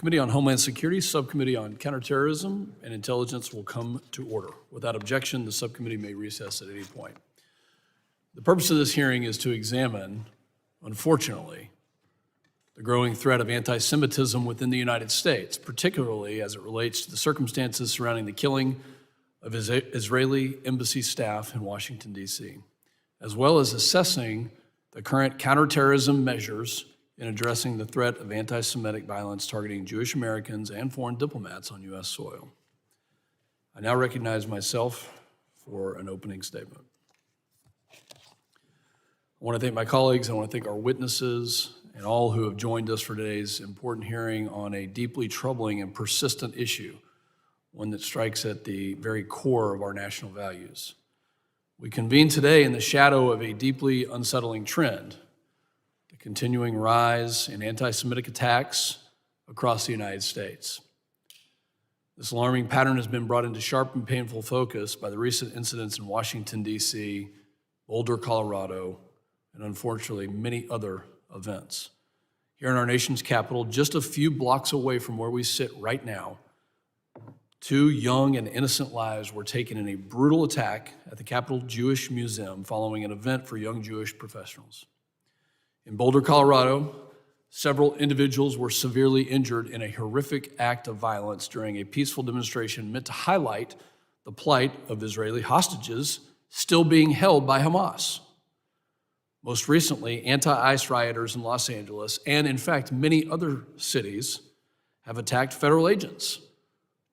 Committee on Homeland Security, Subcommittee on Counterterrorism, and Intelligence will come to order. Without objection, the subcommittee may recess at any point. The purpose of this hearing is to examine, unfortunately, the growing threat of anti-Semitism within the United States, particularly as it relates to the circumstances surrounding the killing of Israeli embassy staff in Washington, D.C., as well as assessing the current counterterrorism measures in addressing the threat of anti-Semitic violence targeting Jewish Americans and foreign diplomats on U.S. soil. I now recognize myself for an opening statement. I want to thank my colleagues, I want to thank our witnesses, and all who have joined us for today's important hearing on a deeply troubling and persistent issue, one that strikes at the very core of our national values. We convene today in the shadow of a deeply unsettling trend, the continuing rise in anti-Semitic attacks across the United States. This alarming pattern has been brought into sharp and painful focus by the recent incidents in Washington, D.C., Boulder, Colorado, and unfortunately many other events. Here in our nation's capital, just a few blocks away from where we sit right now, 2 young and innocent lives were taken in a brutal attack at the Capitol Jewish Museum following an event for young Jewish professionals. In Boulder, Colorado, several individuals were severely injured in a horrific act of violence during a peaceful demonstration meant to highlight the plight of Israeli hostages still being held by Hamas. Most recently, anti-ICE rioters in Los Angeles, and in fact many other cities, have attacked federal agents,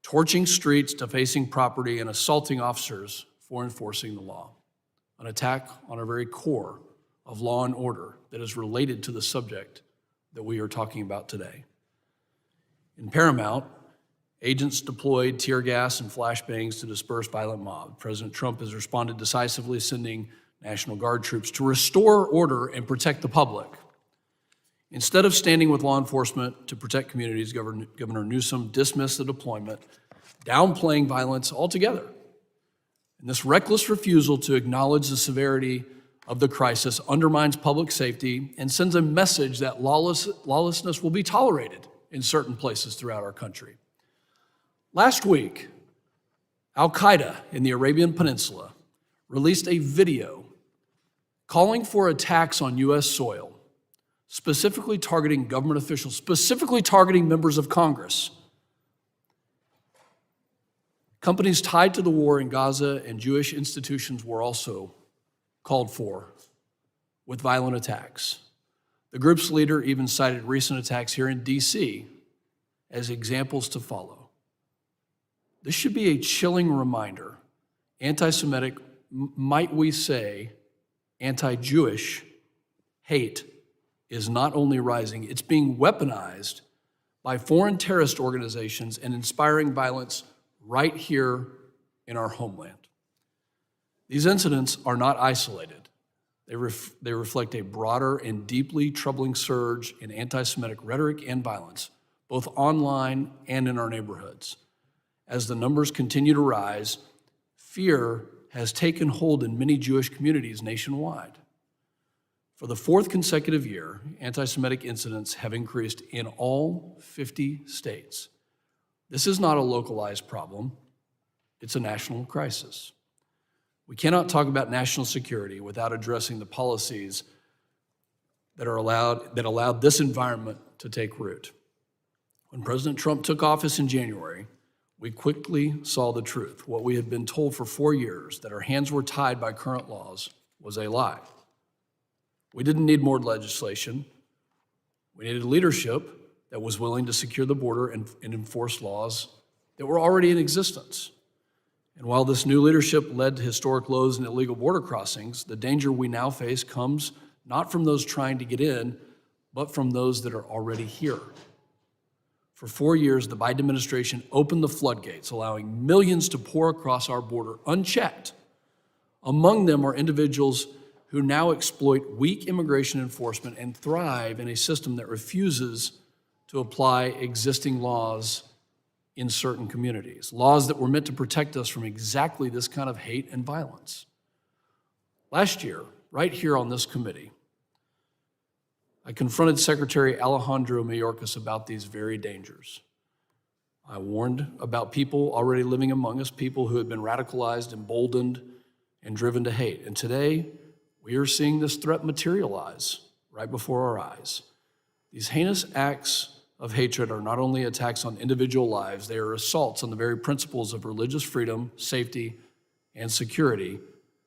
torching streets, defacing property, and assaulting officers for enforcing the law. An attack on our very core of law and order that is related to the subject that we are talking about today. In Paramount, agents deployed tear gas and flashbangs to disperse violent mob. President Trump has responded decisively, sending National Guard troops to restore order and protect the public. Instead of standing with law enforcement to protect communities, Governor Newsom dismissed the deployment, downplaying violence altogether. And this reckless refusal to acknowledge the severity of the crisis undermines public safety and sends a message that lawlessness will be tolerated in certain places throughout our country. Last week, Al-Qaeda in the Arabian Peninsula released a video calling for attacks on U.S. soil, specifically targeting government officials, specifically targeting members of Congress. Companies tied to the war in Gaza and Jewish institutions were also called for with violent attacks. The group's leader even cited recent attacks here in D.C. as examples to follow. This should be a chilling reminder. Anti-Semitic, might we say, anti-Jewish hate is not only rising, it's being weaponized by foreign terrorist organizations and inspiring violence right here in our homeland. These incidents are not isolated. They reflect a broader and deeply troubling surge in anti-Semitic rhetoric and violence, both online and in our neighborhoods. As the numbers continue to rise, fear has taken hold in many Jewish communities nationwide. For the 4th consecutive year, anti-Semitic incidents have increased in all 50 states. This is not a localized problem, it's a national crisis. We cannot talk about national security without addressing the policies that allowed this environment to take root. When President Trump took office in January, we quickly saw the truth. What we had been told for 4 years, that our hands were tied by current laws, was a lie. We didn't need more legislation. We needed leadership that was willing to secure the border and enforce laws that were already in existence. And while this new leadership led to historic lows in illegal border crossings, the danger we now face comes not from those trying to get in, but from those that are already here. For 4 years, the Biden administration opened the floodgates, allowing millions to pour across our border unchecked. Among them are individuals who now exploit weak immigration enforcement and thrive in a system that refuses to apply existing laws in certain communities, laws that were meant to protect us from exactly this kind of hate and violence. Last year, right here on this committee, I confronted Secretary Alejandro Mayorkas about these very dangers. I warned about people already living among us, people who had been radicalized, emboldened, and driven to hate. And today, we are seeing this threat materialize right before our eyes. These heinous acts of hatred are not only attacks on individual lives, they are assaults on the very principles of religious freedom, safety, and security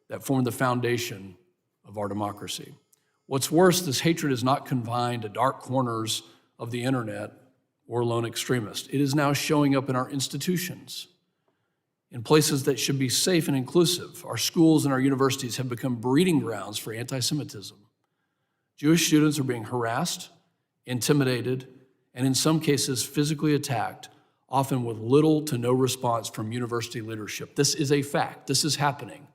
that form the foundation of our democracy. What's worse, this hatred is not confined to dark corners of the internet or lone extremists. It is now showing up in our institutions, in places that should be safe and inclusive. Our schools and our universities have become breeding grounds for anti-Semitism. Jewish students are being harassed, intimidated, and in some cases physically attacked, often with little to no response from university leadership. This is a fact. This is happening.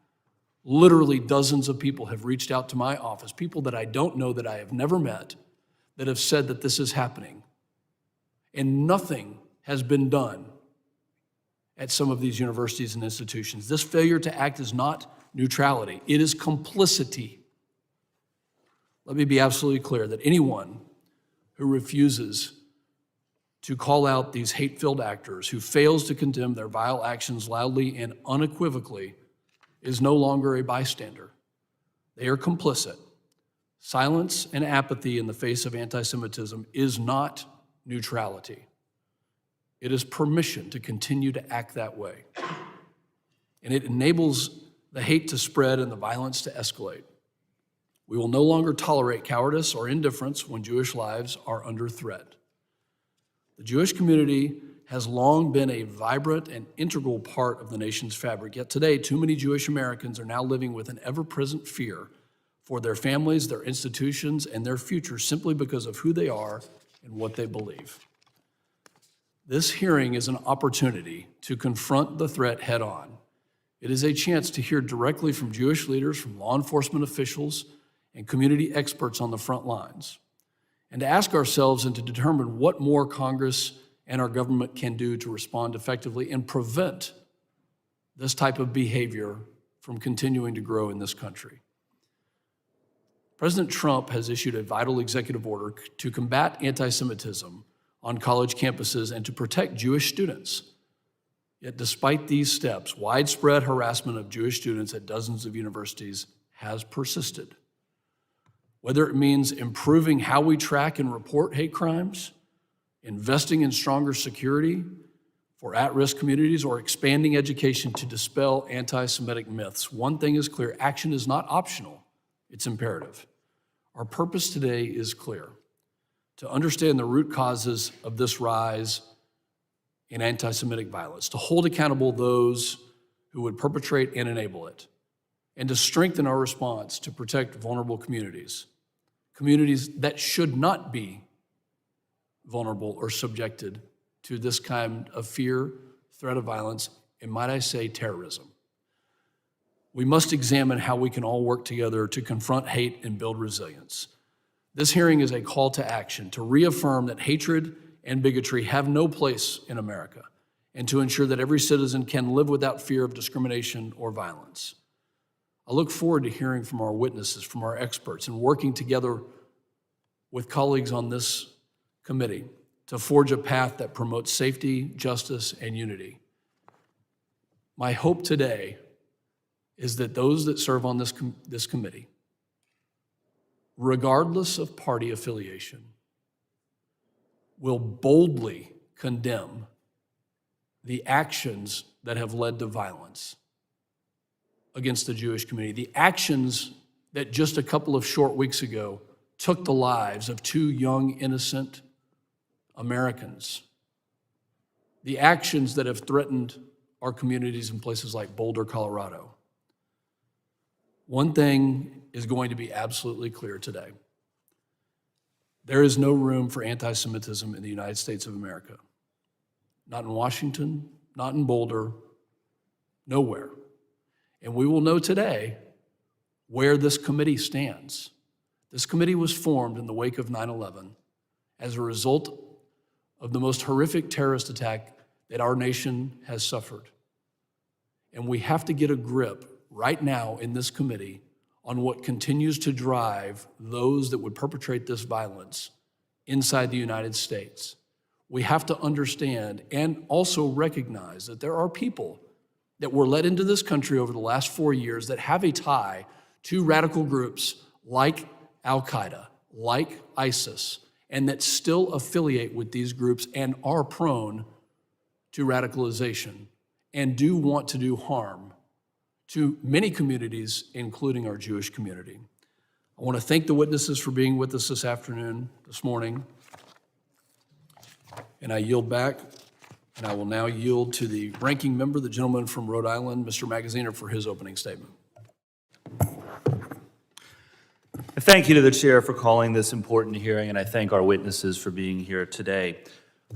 Literally dozens of people have reached out to my office, people that I don't know, that I have never met, that have said that this is happening. And nothing has been done at some of these universities and institutions. This failure to act is not neutrality. It is complicity. Let me be absolutely clear that anyone who refuses to call out these hate-filled actors, who fails to condemn their vile actions loudly and unequivocally, is no longer a bystander. They are complicit. Silence and apathy in the face of anti-Semitism is not neutrality. It is permission to continue to act that way. And it enables the hate to spread and the violence to escalate. We will no longer tolerate cowardice or indifference when Jewish lives are under threat. The Jewish community has long been a vibrant and integral part of the nation's fabric, yet today too many Jewish Americans are now living with an ever-present fear for their families, their institutions, and their future simply because of who they are and what they believe. This hearing is an opportunity to confront the threat head-on. It is a chance to hear directly from Jewish leaders, from law enforcement officials, and community experts on the front lines, and to ask ourselves and to determine what more Congress and our government can do to respond effectively and prevent this type of behavior from continuing to grow in this country. President Trump has issued a vital executive order to combat anti-Semitism on college campuses and to protect Jewish students. Yet despite these steps, widespread harassment of Jewish students at dozens of universities has persisted. Whether it means improving how we track and report hate crimes, investing in stronger security for at-risk communities, or expanding education to dispel anti-Semitic myths, one thing is clear: action is not optional, it's imperative. Our purpose today is clear: to understand the root causes of this rise in anti-Semitic violence, to hold accountable those who would perpetrate and enable it, and to strengthen our response to protect vulnerable communities that should not be vulnerable or subjected to this kind of fear, threat of violence, and might I say, terrorism. We must examine how we can all work together to confront hate and build resilience. This hearing is a call to action to reaffirm that hatred and bigotry have no place in America, and to ensure that every citizen can live without fear of discrimination or violence. I look forward to hearing from our witnesses, from our experts, and working together with colleagues on this committee to forge a path that promotes safety, justice, and unity. My hope today is that those that serve on this committee, regardless of party affiliation, will boldly condemn the actions that have led to violence against the Jewish community, the actions that just a couple of short weeks ago took the lives of two young, innocent Americans, the actions that have threatened our communities in places like Boulder, Colorado. One thing is going to be absolutely clear today. There is no room for anti-Semitism in the United States of America. Not in Washington, not in Boulder, nowhere. And we will know today where this committee stands. This committee was formed in the wake of 9/11 as a result of the most horrific terrorist attack that our nation has suffered. And we have to get a grip right now in this committee on what continues to drive those that would perpetrate this violence inside the United States. We have to understand and also recognize that there are people that were let into this country over the last 4 years that have a tie to radical groups like Al-Qaeda, like ISIS, and that still affiliate with these groups and are prone to radicalization and do want to do harm to many communities, including our Jewish community. I want to thank the witnesses for being with us this morning. And I yield back, and I will now yield to the ranking member, the gentleman from Rhode Island, Mr. Magaziner, for his opening statement. Thank you to the chair for calling this important hearing, and I thank our witnesses for being here today.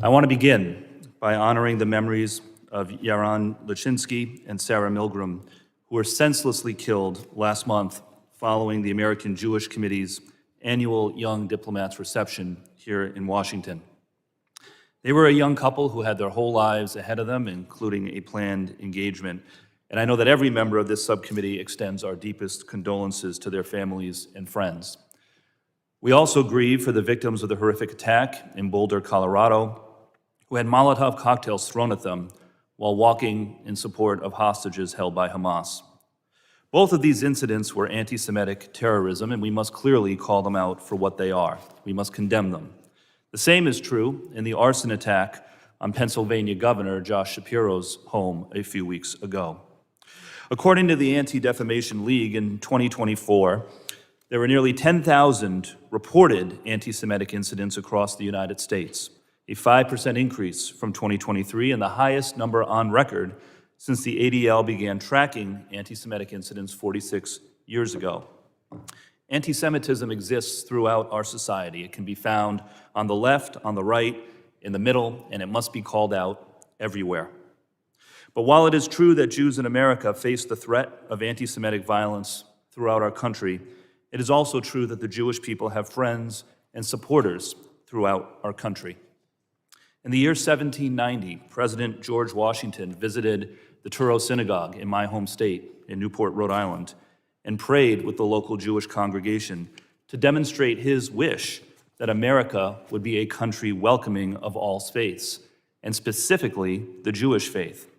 I want to begin by honoring the memories of Yaron Lachinsky and Sarah Milgram, who were senselessly killed last month following the American Jewish Committee's annual Young Diplomats reception here in Washington. They were a young couple who had their whole lives ahead of them, including a planned engagement. And I know that every member of this subcommittee extends our deepest condolences to their families and friends. We also grieve for the victims of the horrific attack in Boulder, Colorado, who had Molotov cocktails thrown at them while walking in support of hostages held by Hamas. Both of these incidents were anti-Semitic terrorism, and we must clearly call them out for what they are. We must condemn them. The same is true in the arson attack on Pennsylvania Governor Josh Shapiro's home a few weeks ago. According to the Anti-Defamation League, in 2024, there were nearly 10,000 reported anti-Semitic incidents across the United States, a 5% increase from 2023 and the highest number on record since the ADL began tracking anti-Semitic incidents 46 years ago. Anti-Semitism exists throughout our society. It can be found on the left, on the right, in the middle, and it must be called out everywhere. But while it is true that Jews in America face the threat of anti-Semitic violence throughout our country, it is also true that the Jewish people have friends and supporters throughout our country. In the year 1790, President George Washington visited the Touro Synagogue in my home state, in Newport, Rhode Island, and prayed with the local Jewish congregation to demonstrate his wish that America would be a country welcoming of all faiths, and specifically the Jewish faith.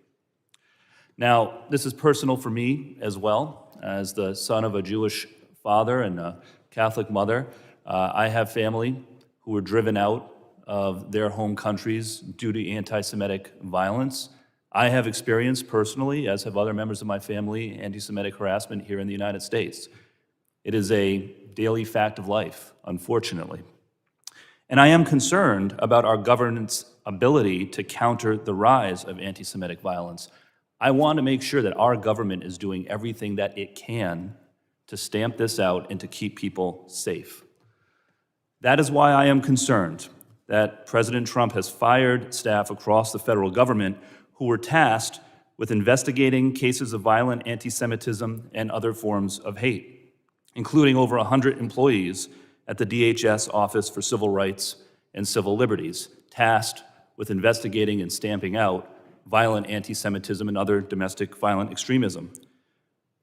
Now, this is personal for me as well. As the son of a Jewish father and a Catholic mother, I have family who were driven out of their home countries due to anti-Semitic violence. I have experienced personally, as have other members of my family, anti-Semitic harassment here in the United States. It is a daily fact of life, unfortunately. And I am concerned about our government's ability to counter the rise of anti-Semitic violence. I want to make sure that our government is doing everything that it can to stamp this out and to keep people safe. That is why I am concerned that President Trump has fired staff across the federal government who were tasked with investigating cases of violent anti-Semitism and other forms of hate, including over 100 employees at the DHS Office for Civil Rights and Civil Liberties, tasked with investigating and stamping out violent anti-Semitism and other domestic violent extremism.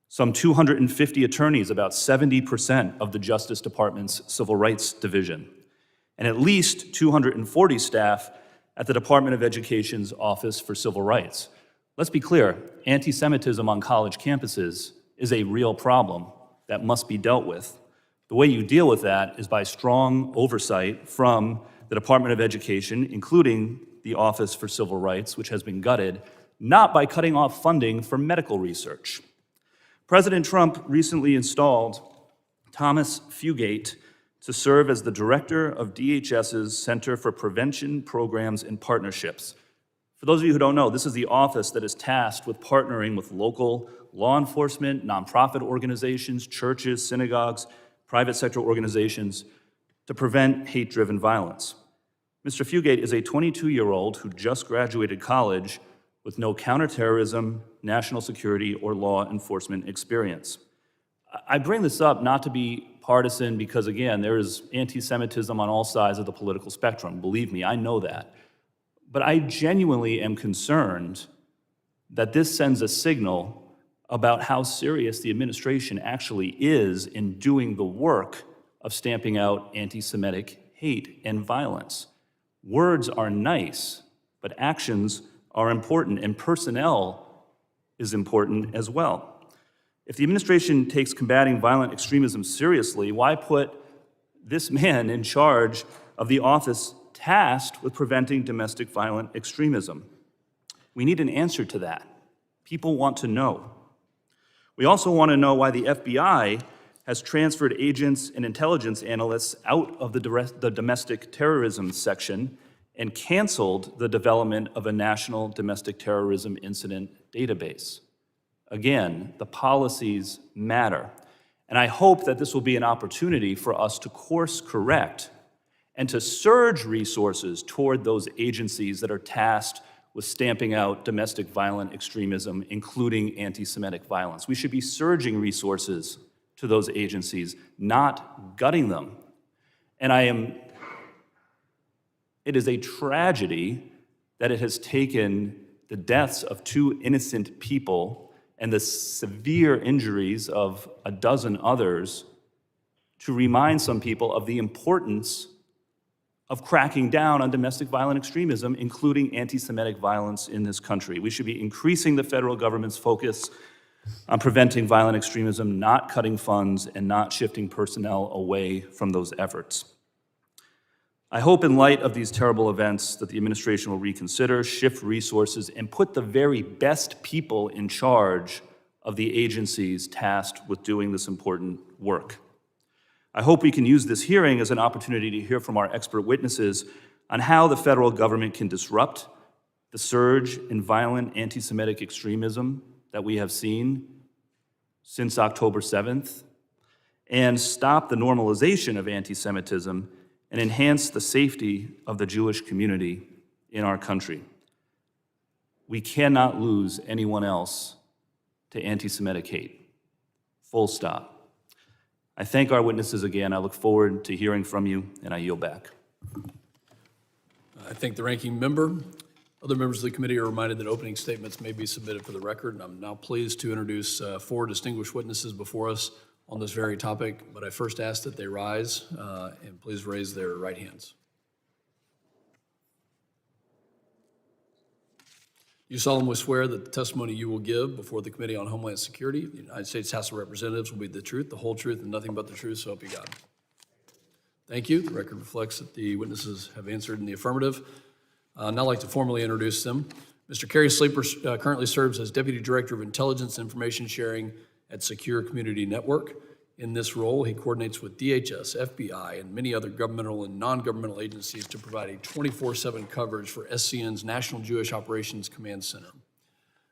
Some 250 attorneys, about 70% of the Justice Department's Civil Rights Division, and at least 240 staff at the Department of Education's Office for Civil Rights. Let's be clear, anti-Semitism on college campuses is a real problem that must be dealt with. The way you deal with that is by strong oversight from the Department of Education, including the Office for Civil Rights, which has been gutted, not by cutting off funding for medical research. President Trump recently installed Thomas Fugate to serve as the director of DHS's Center for Prevention Programs and Partnerships. For those of you who don't know, this is the office that is tasked with partnering with local law enforcement, nonprofit organizations, churches, synagogues, private sector organizations to prevent hate-driven violence. Mr. Fugate is a 22-year-old who just graduated college with no counterterrorism, national security, or law enforcement experience. I bring this up not to be partisan because, again, there is anti-Semitism on all sides of the political spectrum. Believe me, I know that. But I genuinely am concerned that this sends a signal about how serious the administration actually is in doing the work of stamping out anti-Semitic hate and violence. Words are nice, but actions are important, and personnel is important as well. If the administration takes combating violent extremism seriously, why put this man in charge of the office tasked with preventing domestic violent extremism? We need an answer to that. People want to know. We also want to know why the FBI has transferred agents and intelligence analysts out of the domestic terrorism section and canceled the development of a national domestic terrorism incident database. Again, the policies matter. And I hope that this will be an opportunity for us to course correct and to surge resources toward those agencies that are tasked with stamping out domestic violent extremism, including anti-Semitic violence. We should be surging resources to those agencies, not gutting them. And it is a tragedy that it has taken the deaths of 2 innocent people and the severe injuries of a dozen others to remind some people of the importance of cracking down on domestic violent extremism, including anti-Semitic violence in this country. We should be increasing the federal government's focus on preventing violent extremism, not cutting funds, and not shifting personnel away from those efforts. I hope in light of these terrible events that the administration will reconsider, shift resources, and put the very best people in charge of the agencies tasked with doing this important work. I hope we can use this hearing as an opportunity to hear from our expert witnesses on how the federal government can disrupt the surge in violent anti-Semitic extremism that we have seen since October 7th, and stop the normalization of anti-Semitism and enhance the safety of the Jewish community in our country. We cannot lose anyone else to anti-Semitic hate. Full stop. I thank our witnesses again. I look forward to hearing from you, and I yield back. I thank the ranking member. Other members of the committee are reminded that opening statements may be submitted for the record, and I'm now pleased to introduce 4 distinguished witnesses before us on this very topic, but I first ask that they rise and please raise their right hands. You solemnly swear that the testimony you will give before the Committee on Homeland Security, the United States House of Representatives, will be the truth, the whole truth, and nothing but the truth, so help you God. Thank you. The record reflects that the witnesses have answered in the affirmative. Now I'd like to formally introduce them. Mr. Kerry Sleeper currently serves as Deputy Director of Intelligence Information Sharing at Secure Community Network. In this role, he coordinates with DHS, FBI, and many other governmental and non-governmental agencies to provide a 24/7 coverage for SCN's National Jewish Operations Command Center.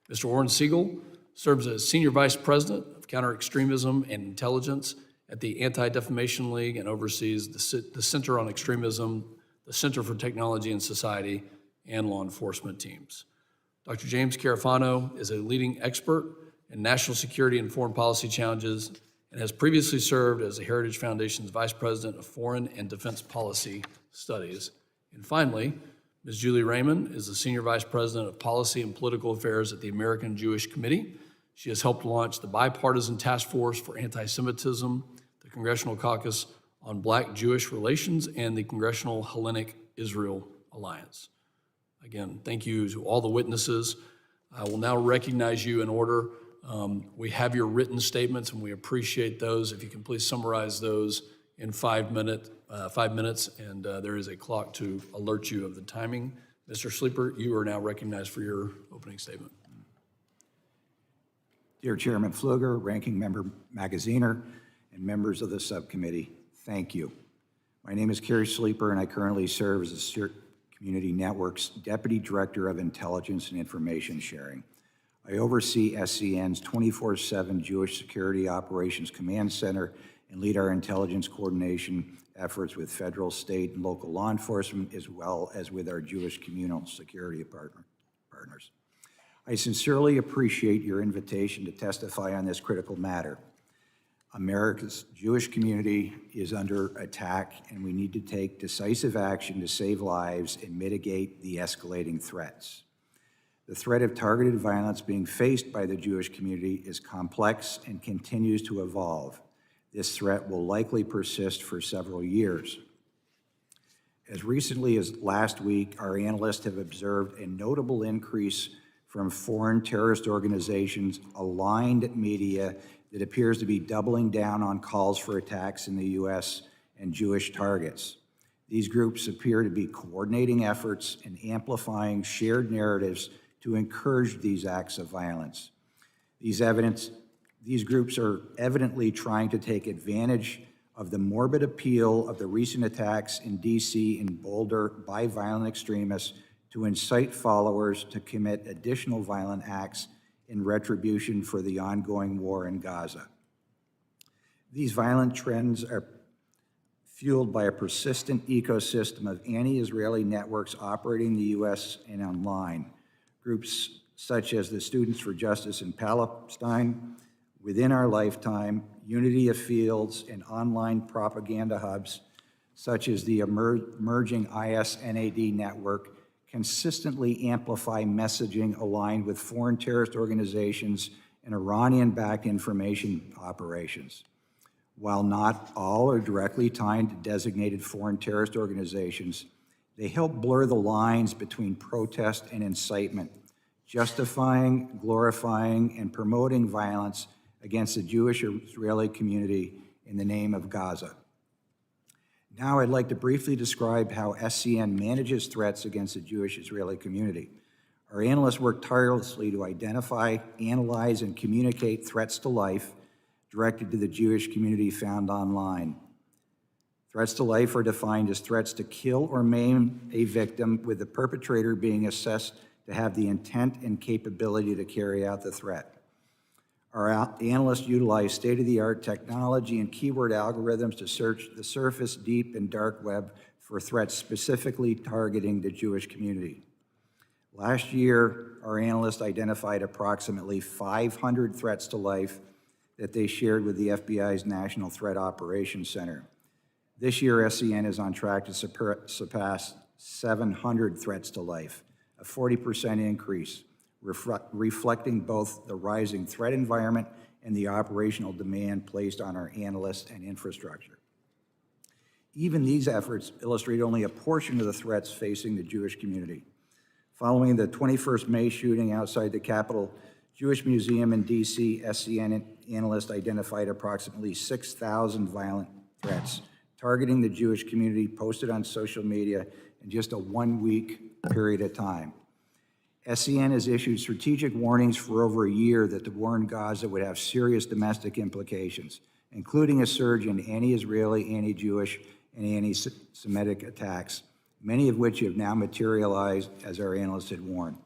Mr. Oren Segal serves as Senior Vice President of Counter-Extremism and Intelligence at the Anti-Defamation League and oversees the Center on Extremism, the Center for Technology and Society, and law enforcement teams. Dr. James Carafano is a leading expert in national security and foreign policy challenges and has previously served as the Heritage Foundation's Vice President of Foreign and Defense Policy Studies. And finally, Ms. Julie Rayman is the Senior Vice President of Policy and Political Affairs at the American Jewish Committee. She has helped launch the Bipartisan Task Force for Anti-Semitism, the Congressional Caucus on Black Jewish Relations, and the Congressional Hellenic Israel Alliance. Again, thank you to all the witnesses. I will now recognize you in order. We have your written statements, and we appreciate those. If you can please summarize those in 5 minutes, and there is a clock to alert you of the timing. Mr. Sleeper, you are now recognized for your opening statement. Dear Chairman Pfluger, Ranking Member Magaziner, and members of the subcommittee, thank you. My name is Kerry Sleeper, and I currently serve as the Secure Community Network's Deputy Director of Intelligence and Information Sharing. I oversee SCN's 24/7 Jewish Security Operations Command Center and lead our intelligence coordination efforts with federal, state, and local law enforcement, as well as with our Jewish communal security partners. I sincerely appreciate your invitation to testify on this critical matter. America's Jewish community is under attack, and we need to take decisive action to save lives and mitigate the escalating threats. The threat of targeted violence being faced by the Jewish community is complex and continues to evolve. This threat will likely persist for several years. As recently as last week, our analysts have observed a notable increase from foreign terrorist organizations, aligned media that appears to be doubling down on calls for attacks in the U.S. and Jewish targets. These groups appear to be coordinating efforts and amplifying shared narratives to encourage these acts of violence. These groups are evidently trying to take advantage of the morbid appeal of the recent attacks in D.C. and Boulder by violent extremists to incite followers to commit additional violent acts in retribution for the ongoing war in Gaza. These violent trends are fueled by a persistent ecosystem of anti-Israeli networks operating in the U.S. and online. Groups such as the Students for Justice in Palestine, Within Our Lifetime, Unity of Fields, and online propaganda hubs such as the emerging IS-NAD network consistently amplify messaging aligned with foreign terrorist organizations and Iranian-backed information operations. While not all are directly tied to designated foreign terrorist organizations, they help blur the lines between protest and incitement, justifying, glorifying, and promoting violence against the Jewish Israeli community in the name of Gaza. Now I'd like to briefly describe how SCN manages threats against the Jewish Israeli community. Our analysts work tirelessly to identify, analyze, and communicate threats to life directed to the Jewish community found online. Threats to life are defined as threats to kill or maim a victim, with the perpetrator being assessed to have the intent and capability to carry out the threat. Our analysts utilize state-of-the-art technology and keyword algorithms to search the surface, deep, and dark web for threats specifically targeting the Jewish community. Last year, our analysts identified approximately 500 threats to life that they shared with the FBI's National Threat Operations Center. This year, SCN is on track to surpass 700 threats to life, a 40% increase, reflecting both the rising threat environment and the operational demand placed on our analysts and infrastructure. Even these efforts illustrate only a portion of the threats facing the Jewish community. Following the 21st May shooting outside the Capitol Jewish Museum in D.C., SCN analysts identified approximately 6,000 violent threats targeting the Jewish community posted on social media in just a one-week period of time. SCN has issued strategic warnings for over a year that the war in Gaza would have serious domestic implications, including a surge in anti-Israeli, anti-Jewish, and anti-Semitic attacks, many of which have now materialized as our analysts had warned.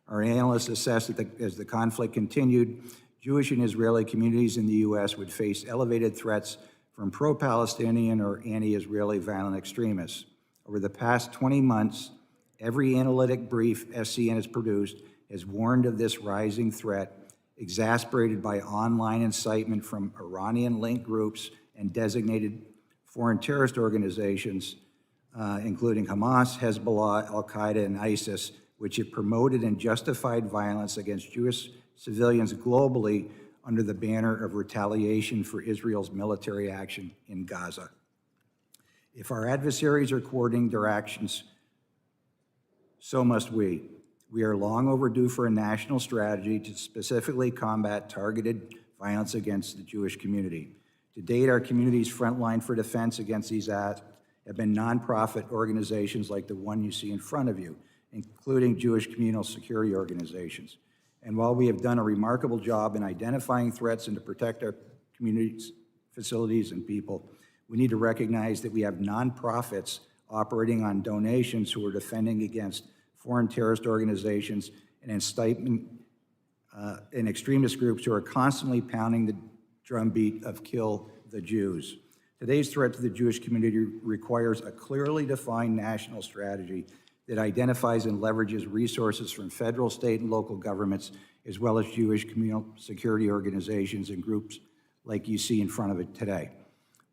Our analysts assessed that as the conflict continued, Jewish and Israeli communities in the U.S. would face elevated threats from pro-Palestinian or anti-Israeli violent extremists. Over the past 20 months, every analytic brief SCN has produced has warned of this rising threat, exasperated by online incitement from Iranian-linked groups and designated foreign terrorist organizations, including Hamas, Hezbollah, Al-Qaeda, and ISIS, which have promoted and justified violence against Jewish civilians globally under the banner of retaliation for Israel's military action in Gaza. If our adversaries are coordinating their actions, so must we. We are long overdue for a national strategy to specifically combat targeted violence against the Jewish community. To date, our community's front line for defense against these acts have been nonprofit organizations like the one you see in front of you, including Jewish communal security organizations. And while we have done a remarkable job in identifying threats and to protect our communities, facilities, and people, we need to recognize that we have nonprofits operating on donations who are defending against foreign terrorist organizations and incitement and extremist groups who are constantly pounding the drumbeat of kill the Jews. Today's threat to the Jewish community requires a clearly defined national strategy that identifies and leverages resources from federal, state, and local governments, as well as Jewish communal security organizations and groups like you see in front of it today.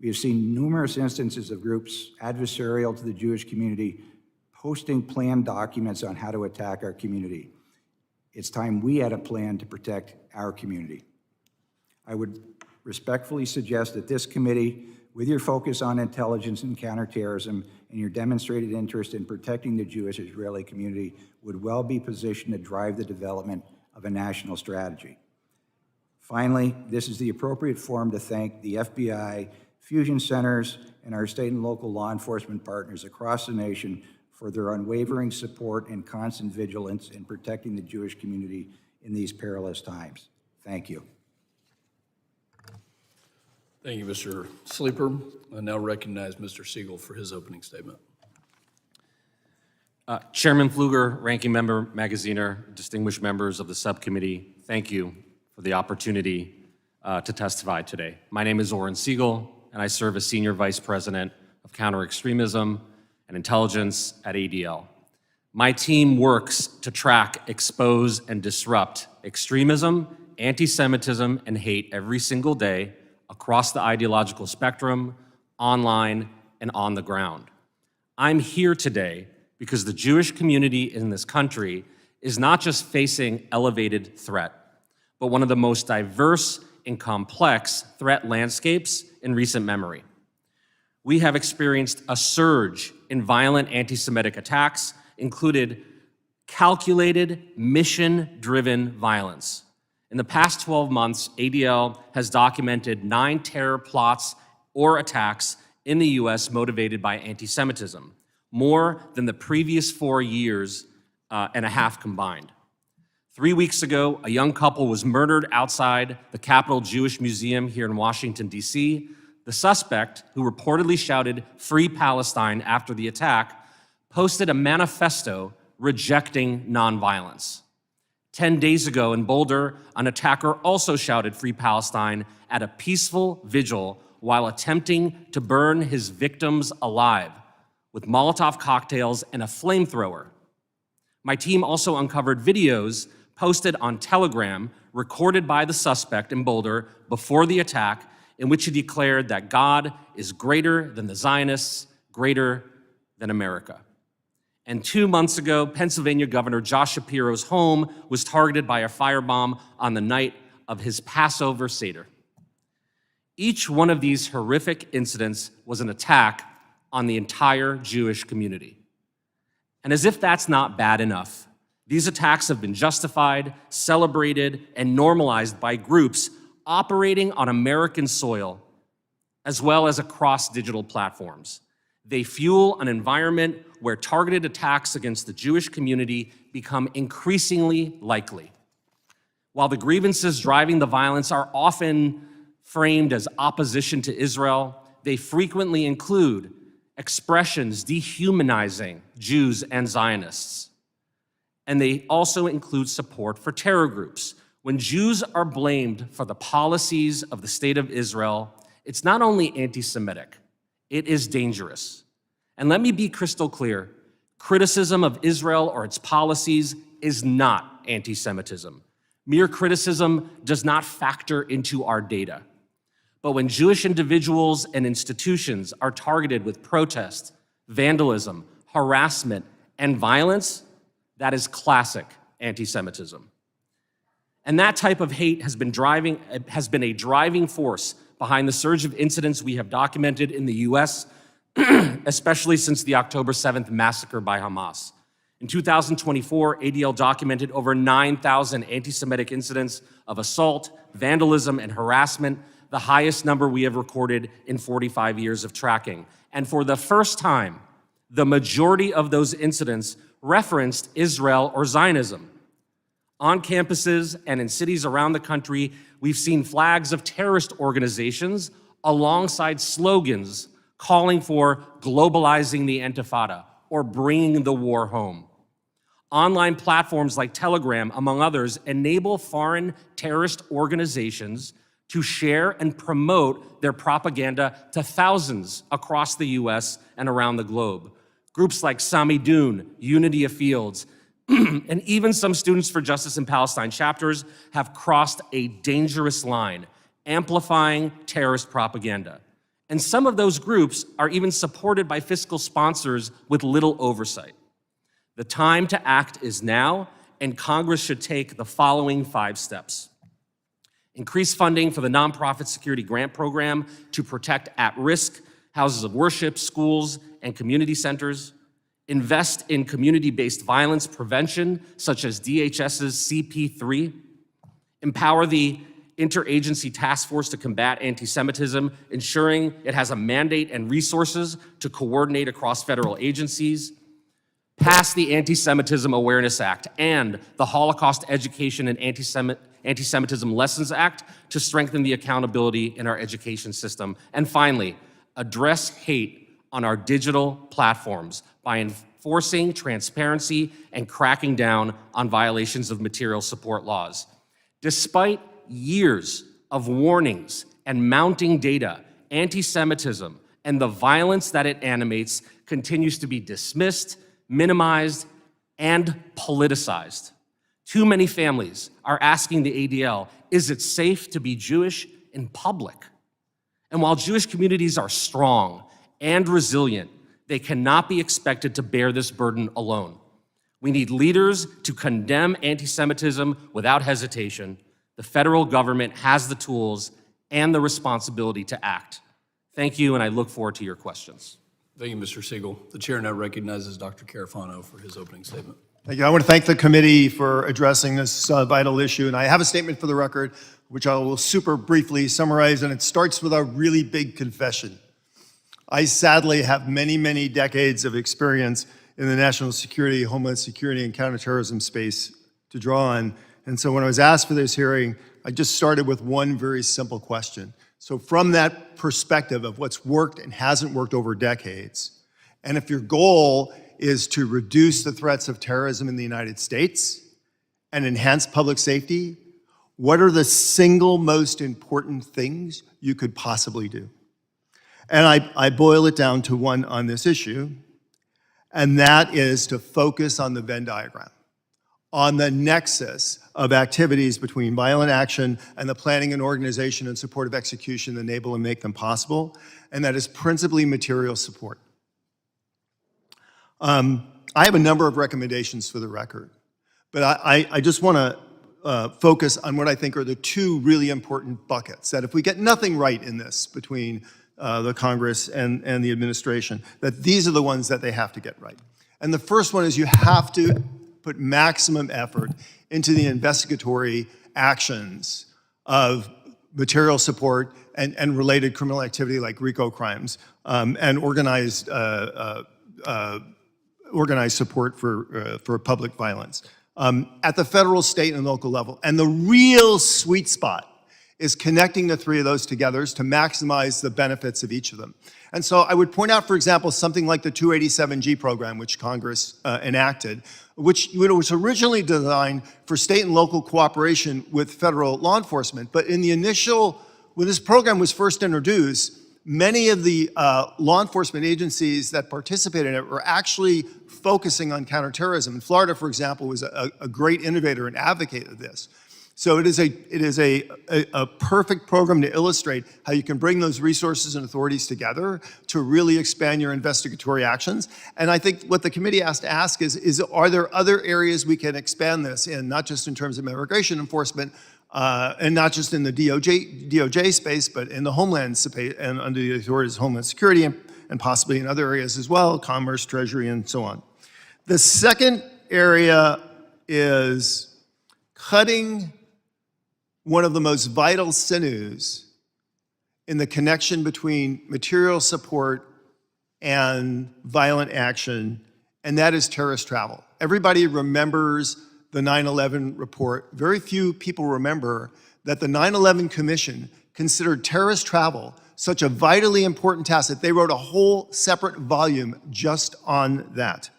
We have seen numerous instances of groups adversarial to the Jewish community posting planned documents on how to attack our community. It's time we had a plan to protect our community. I would respectfully suggest that this committee, with your focus on intelligence and counterterrorism and your demonstrated interest in protecting the Jewish-Israeli community, would well be positioned to drive the development of a national strategy. Finally, this is the appropriate forum to thank the FBI, fusion centers, and our state and local law enforcement partners across the nation for their unwavering support and constant vigilance in protecting the Jewish community in these perilous times. Thank you. Thank you, Mr. Sleeper. I now recognize Mr. Segal for his opening statement. Chairman Pfluger, Ranking Member Magaziner, distinguished members of the subcommittee, thank you for the opportunity to testify today. My name is Oren Segal, and I serve as Senior Vice President of Counter-Extremism and Intelligence at ADL. My team works to track, expose, and disrupt extremism, anti-Semitism, and hate every single day across the ideological spectrum, online, and on the ground. I'm here today because the Jewish community in this country is not just facing elevated threat, but one of the most diverse and complex threat landscapes in recent memory. We have experienced a surge in violent anti-Semitic attacks, included calculated, mission-driven violence. In the past 12 months, ADL has documented 9 terror plots or attacks in the US motivated by anti-Semitism, more than the previous 4 years and a half combined. 3 weeks ago, a young couple was murdered outside the Capitol Jewish Museum here in Washington, D.C. The suspect, who reportedly shouted "Free Palestine" after the attack, posted a manifesto rejecting nonviolence. 10 days ago in Boulder, an attacker also shouted "Free Palestine" at a peaceful vigil while attempting to burn his victims alive with Molotov cocktails and a flamethrower. My team also uncovered videos posted on Telegram recorded by the suspect in Boulder before the attack, in which he declared that God is greater than the Zionists, greater than America. And 2 months ago, Pennsylvania Governor Josh Shapiro's home was targeted by a firebomb on the night of his Passover Seder. Each one of these horrific incidents was an attack on the entire Jewish community. And as if that's not bad enough, these attacks have been justified, celebrated, and normalized by groups operating on American soil, as well as across digital platforms. They fuel an environment where targeted attacks against the Jewish community become increasingly likely. While the grievances driving the violence are often framed as opposition to Israel, they frequently include expressions dehumanizing Jews and Zionists. And they also include support for terror groups. When Jews are blamed for the policies of the State of Israel, it's not only anti-Semitic, it is dangerous. And let me be crystal clear, criticism of Israel or its policies is not anti-Semitism. Mere criticism does not factor into our data. But when Jewish individuals and institutions are targeted with protest, vandalism, harassment, and violence, that is classic anti-Semitism. And that type of hate has been a driving force behind the surge of incidents we have documented in the US, especially since the October 7th massacre by Hamas. In 2024, ADL documented over 9,000 anti-Semitic incidents of assault, vandalism, and harassment, the highest number we have recorded in 45 years of tracking. And for the first time, the majority of those incidents referenced Israel or Zionism. On campuses and in cities around the country, we've seen flags of terrorist organizations alongside slogans calling for globalizing the Intifada or bringing the war home. Online platforms like Telegram, among others, enable foreign terrorist organizations to share and promote their propaganda to thousands across the US and around the globe. Groups like Samidun, Unity of Fields, and even some Students for Justice in Palestine chapters have crossed a dangerous line, amplifying terrorist propaganda. And some of those groups are even supported by fiscal sponsors with little oversight. The time to act is now, and Congress should take the following 5 steps. Increase funding for the Nonprofit Security Grant Program to protect at-risk houses of worship, schools, and community centers. Invest in community-based violence prevention, such as DHS's CP3. Empower the Interagency Task Force to combat anti-Semitism, ensuring it has a mandate and resources to coordinate across federal agencies. Pass the Anti-Semitism Awareness Act and the Holocaust Education and Anti-Semitism Lessons Act to strengthen the accountability in our education system. And finally, address hate on our digital platforms by enforcing transparency and cracking down on violations of material support laws. Despite years of warnings and mounting data, anti-Semitism and the violence that it animates continues to be dismissed, minimized, and politicized. Too many families are asking the ADL, is it safe to be Jewish in public? And while Jewish communities are strong and resilient, they cannot be expected to bear this burden alone. We need leaders to condemn anti-Semitism without hesitation. The federal government has the tools and the responsibility to act. Thank you, and I look forward to your questions. Thank you, Mr. Segal. The chair now recognizes Dr. Carafano for his opening statement. Thank you. I want to thank the committee for addressing this vital issue. And I have a statement for the record, which I will super briefly summarize, and it starts with a really big confession. I sadly have many, many decades of experience in the national security, homeland security, and counterterrorism space to draw on. And so when I was asked for this hearing, I just started with one very simple question. So from that perspective of what's worked and hasn't worked over decades, and if your goal is to reduce the threats of terrorism in the United States and enhance public safety, what are the single most important things you could possibly do? And I boil it down to one on this issue, and that is to focus on the Venn diagram, on the nexus of activities between violent action and the planning and organization and support of execution that enable and make them possible, and that is principally material support. I have a number of recommendations for the record, but I just want to focus on what I think are the 2 really important buckets, that if we get nothing right in this between the Congress and the administration, that these are the ones that they have to get right. And the first one is you have to put maximum effort into the investigatory actions of material support and related criminal activity like RICO crimes and organized support for public violence at the federal, state, and local level. And the real sweet spot is connecting the 3 of those together to maximize the benefits of each of them. And so I would point out, for example, something like the 287G program, which Congress enacted, which was originally designed for state and local cooperation with federal law enforcement. But in the initial, when this program was first introduced, many of the law enforcement agencies that participated in it were actually focusing on counterterrorism. And Florida, for example, was a great innovator and advocate of this. So it is a perfect program to illustrate how you can bring those resources and authorities together to really expand your investigatory actions. And I think what the committee has to ask is are there other areas we can expand this in, not just in terms of immigration enforcement, and not just in the DOJ space, but in the Homeland space and under the authorities of Homeland Security and possibly in other areas as well, Commerce, Treasury, and so on. The second area is cutting one of the most vital sinews in the connection between material support and violent action, and that is terrorist travel. Everybody remembers the 9/11 report. Very few people remember that the 9/11 Commission considered terrorist travel such a vitally important task that they wrote a whole separate volume just on that.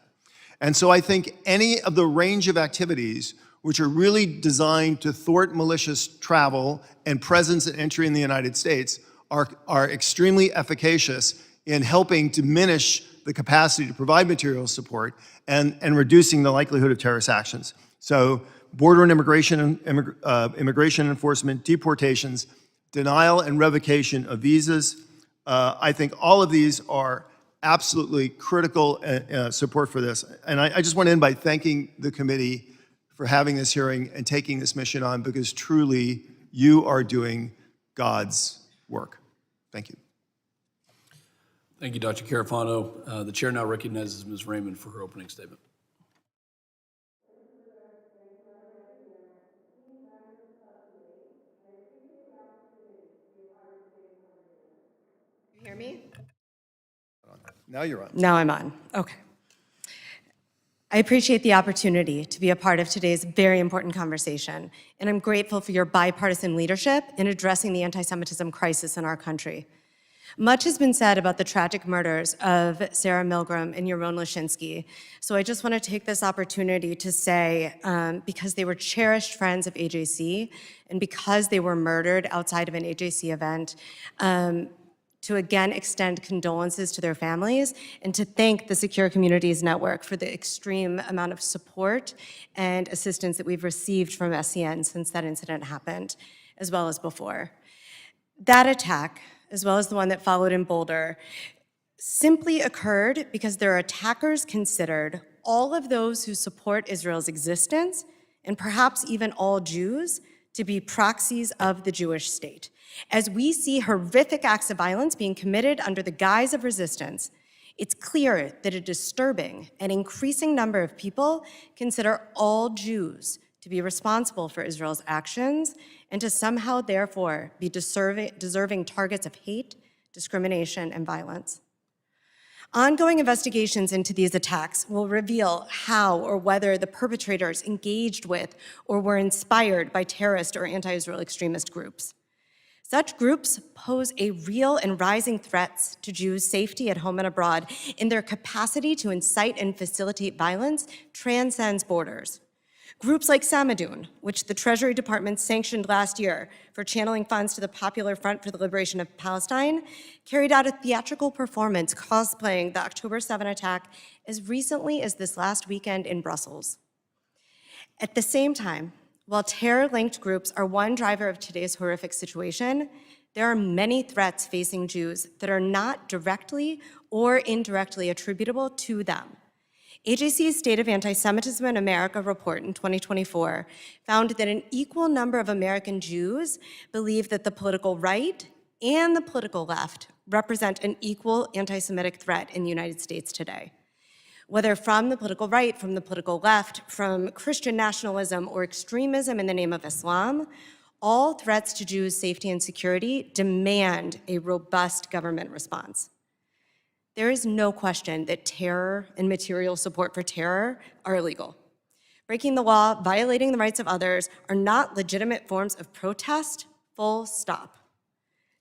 And so I think any of the range of activities which are really designed to thwart malicious travel and presence and entry in the United States are extremely efficacious in helping diminish the capacity to provide material support and reducing the likelihood of terrorist actions. So border and immigration enforcement, deportations, denial and revocation of visas. I think all of these are absolutely critical support for this. And I just want to end by thanking the committee for having this hearing and taking this mission on, because truly you are doing God's work. Thank you. Thank you, Dr. Carafano. The chair now recognizes Ms. Rayman for her opening statement. You hear me? Now you're on. Now I'm on. Okay. I appreciate the opportunity to be a part of today's very important conversation, and I'm grateful for your bipartisan leadership in addressing the anti-Semitism crisis in our country. Much has been said about the tragic murders of Sarah Milgram and Yaron Lashinsky, so I just want to take this opportunity to say, because they were cherished friends of AJC, and because they were murdered outside of an AJC event, to again extend condolences to their families and to thank the Secure Communities Network for the extreme amount of support and assistance that we've received from SCN since that incident happened, as well as before. That attack, as well as the one that followed in Boulder, simply occurred because their attackers considered all of those who support Israel's existence, and perhaps even all Jews, to be proxies of the Jewish state. As we see horrific acts of violence being committed under the guise of resistance, it's clear that a disturbing and increasing number of people consider all Jews to be responsible for Israel's actions and to somehow, therefore, be deserving targets of hate, discrimination, and violence. Ongoing investigations into these attacks will reveal how or whether the perpetrators engaged with or were inspired by terrorist or anti-Israel extremist groups. Such groups pose a real and rising threat to Jews' safety at home and abroad, and their capacity to incite and facilitate violence transcends borders. Groups like Samadoun, which the Treasury Department sanctioned last year for channeling funds to the Popular Front for the Liberation of Palestine, carried out a theatrical performance cosplaying the October 7 attack as recently as this last weekend in Brussels. At the same time, while terror-linked groups are one driver of today's horrific situation, there are many threats facing Jews that are not directly or indirectly attributable to them. AJC's State of Anti-Semitism in America report in 2024 found that an equal number of American Jews believe that the political right and the political left represent an equal anti-Semitic threat in the United States today. Whether from the political right, from the political left, from Christian nationalism or extremism in the name of Islam, all threats to Jews' safety and security demand a robust government response. There is no question that terror and material support for terror are illegal. Breaking the law, violating the rights of others are not legitimate forms of protest, full stop.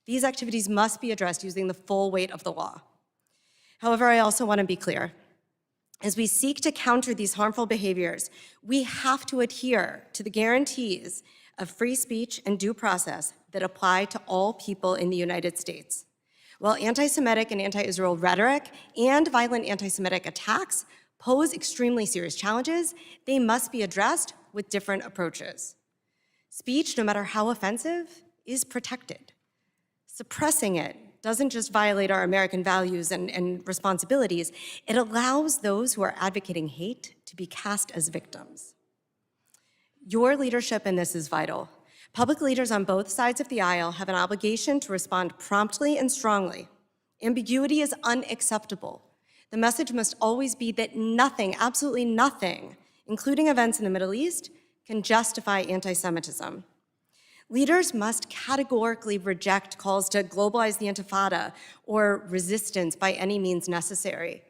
These activities must be addressed using the full weight of the law. However, I also want to be clear. As we seek to counter these harmful behaviors, we have to adhere to the guarantees of free speech and due process that apply to all people in the United States. While anti-Semitic and anti-Israel rhetoric and violent anti-Semitic attacks pose extremely serious challenges, they must be addressed with different approaches. Speech, no matter how offensive, is protected. Suppressing it doesn't just violate our American values and responsibilities, it allows those who are advocating hate to be cast as victims. Your leadership in this is vital. Public leaders on both sides of the aisle have an obligation to respond promptly and strongly. Ambiguity is unacceptable. The message must always be that nothing, absolutely nothing, including events in the Middle East, can justify anti-Semitism. Leaders must categorically reject calls to globalize the Intifada or resistance by any means necessary,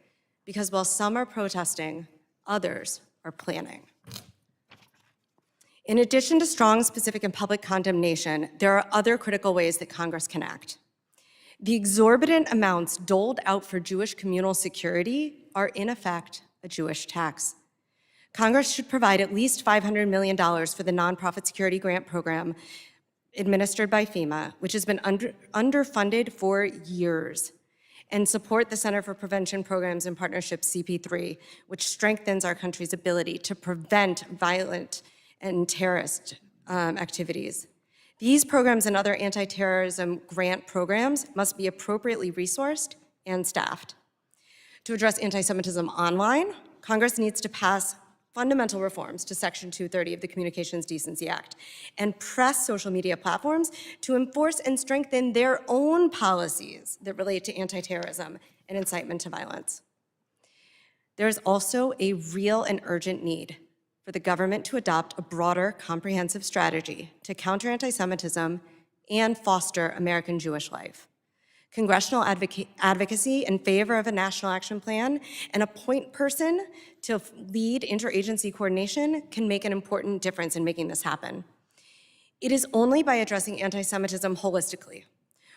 because while some are protesting, others are planning. In addition to strong, specific, and public condemnation, there are other critical ways that Congress can act. The exorbitant amounts doled out for Jewish communal security are, in effect, a Jewish tax. Congress should provide at least $500 million for the Nonprofit Security Grant Program administered by FEMA, which has been underfunded for years, and support the Center for Prevention Programs and Partnerships, CP3, which strengthens our country's ability to prevent violent and terrorist activities. These programs and other anti-terrorism grant programs must be appropriately resourced and staffed. To address anti-Semitism online, Congress needs to pass fundamental reforms to Section 230 of the Communications Decency Act and press social media platforms to enforce and strengthen their own policies that relate to anti-terrorism and incitement to violence. There is also a real and urgent need for the government to adopt a broader, comprehensive strategy to counter anti-Semitism and foster American Jewish life. Congressional advocacy in favor of a national action plan and a point person to lead interagency coordination can make an important difference in making this happen. It is only by addressing anti-Semitism holistically,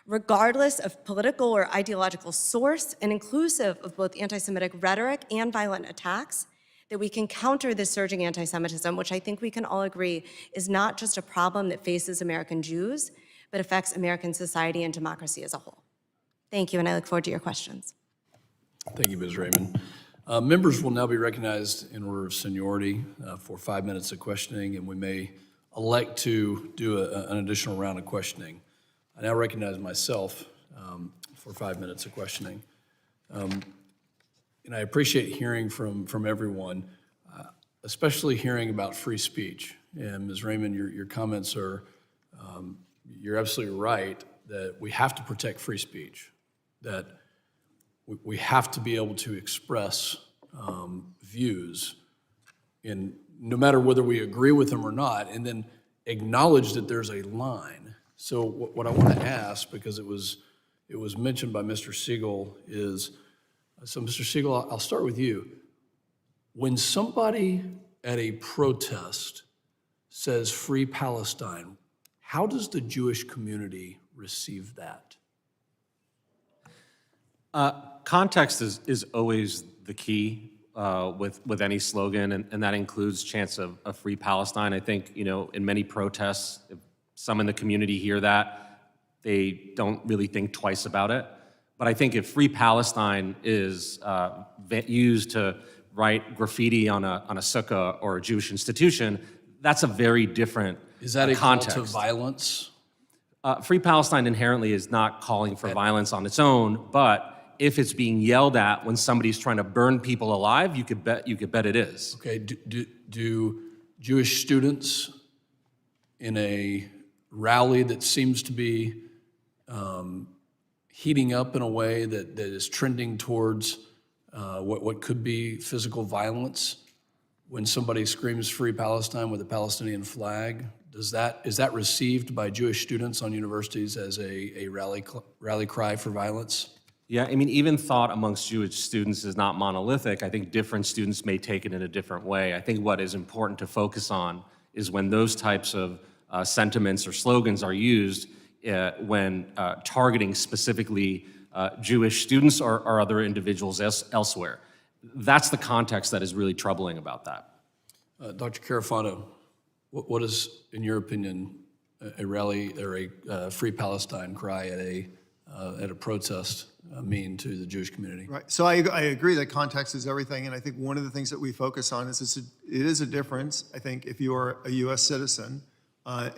regardless of political or ideological source and inclusive of both anti-Semitic rhetoric and violent attacks, that we can counter this surging anti-Semitism, which I think we can all agree is not just a problem that faces American Jews, but affects American society and democracy as a whole. Thank you, and I look forward to your questions. Thank you, Ms. Rayman. Members will now be recognized in order of seniority for 5 minutes of questioning, and we may elect to do an additional round of questioning. I now recognize myself for 5 minutes of questioning. And I appreciate hearing from everyone, especially hearing about free speech. And Ms. Rayman, your comments are, you're absolutely right that we have to protect free speech, that we have to be able to express views in no matter whether we agree with them or not, and then acknowledge that there's a line. So what I want to ask, because it was mentioned by Mr. Segal, is, so Mr. Segal, I'll start with you. When somebody at a protest says free Palestine, how does the Jewish community receive that? Context is always the key with any slogan, and that includes chants of free Palestine. I think, in many protests, if some in the community hear that, they don't really think twice about it. But I think if free Palestine is used to write graffiti on a sukkah or a Jewish institution, that's a very different context. Is that a call to violence? Free Palestine inherently is not calling for violence on its own, but if it's being yelled at when somebody's trying to burn people alive, you could bet it is. Okay, do Jewish students in a rally that seems to be heating up in a way that is trending towards what could be physical violence, when somebody screams free Palestine with a Palestinian flag, is that received by Jewish students on universities as a rally cry for violence? Yeah, I mean, even thought amongst Jewish students is not monolithic. I think different students may take it in a different way. I think what is important to focus on is when those types of sentiments or slogans are used when targeting specifically Jewish students or other individuals elsewhere. That's the context that is really troubling about that. Dr. Carafano, what is, in your opinion, a rally or a free Palestine cry at a protest mean to the Jewish community? Right. So I agree that context is everything, and I think one of the things that we focus on is it is a difference, I think, if you are a U.S. citizen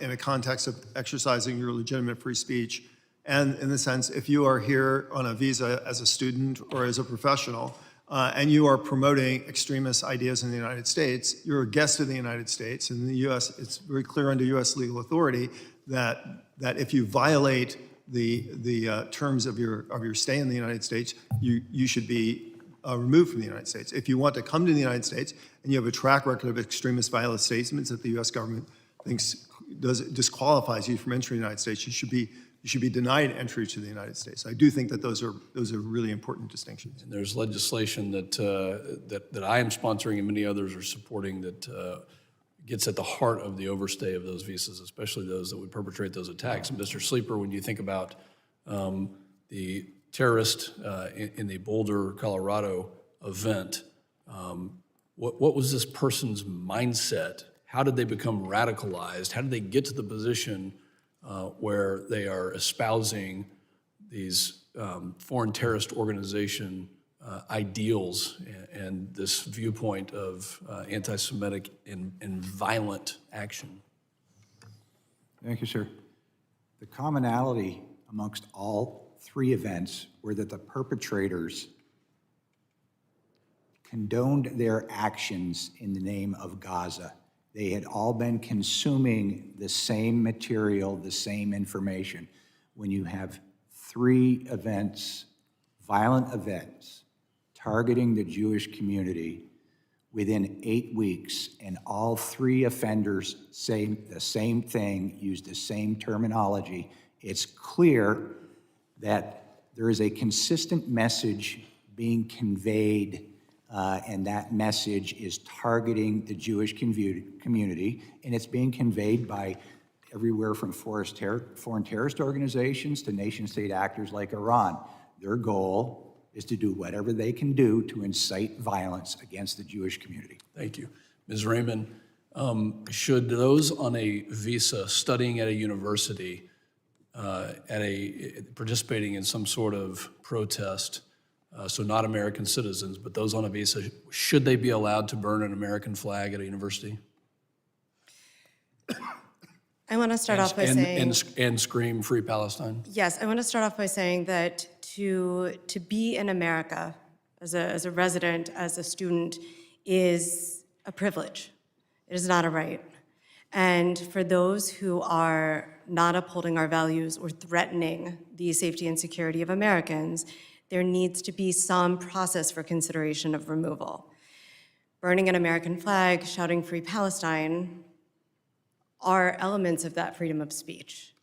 in a context of exercising your legitimate free speech, and in the sense, if you are here on a visa as a student or as a professional, and you are promoting extremist ideas in the United States, you're a guest of the United States. And in the U.S., it's very clear under U.S. legal authority that if you violate the terms of your stay in the United States, you should be removed from the United States. If you want to come to the United States and you have a track record of extremist violent statements that the U.S. government thinks disqualifies you from entering the United States, you should be denied entry to the United States. I do think that those are really important distinctions. And there's legislation that I am sponsoring and many others are supporting that gets at the heart of the overstay of those visas, especially those that would perpetrate those attacks. And Mr. Sleeper, when you think about the terrorist in the Boulder, Colorado event, what was this person's mindset? How did they become radicalized? How did they get to the position where they are espousing these foreign terrorist organization ideals and this viewpoint of anti-Semitic and violent action? Thank you, sir. The commonality amongst all three events were that the perpetrators condoned their actions in the name of Gaza. They had all been consuming the same material, the same information. When you have 3 events, violent events, targeting the Jewish community within 8 weeks, and all 3 offenders say the same thing, use the same terminology, it's clear that there is a consistent message being conveyed, and that message is targeting the Jewish community, and it's being conveyed by everywhere from foreign terrorist organizations to nation-state actors like Iran. Their goal is to do whatever they can do to incite violence against the Jewish community. Thank you. Ms. Rayman, should those on a visa studying at a university, participating in some sort of protest, so not American citizens, but those on a visa, should they be allowed to burn an American flag at a university? I want to start off by saying... And scream Free Palestine? Yes, I want to start off by saying that to be in America as a resident, as a student, is a privilege. It is not a right. And for those who are not upholding our values or threatening the safety and security of Americans, there needs to be some process for consideration of removal. Burning an American flag, shouting Free Palestine, are elements of that freedom of speech.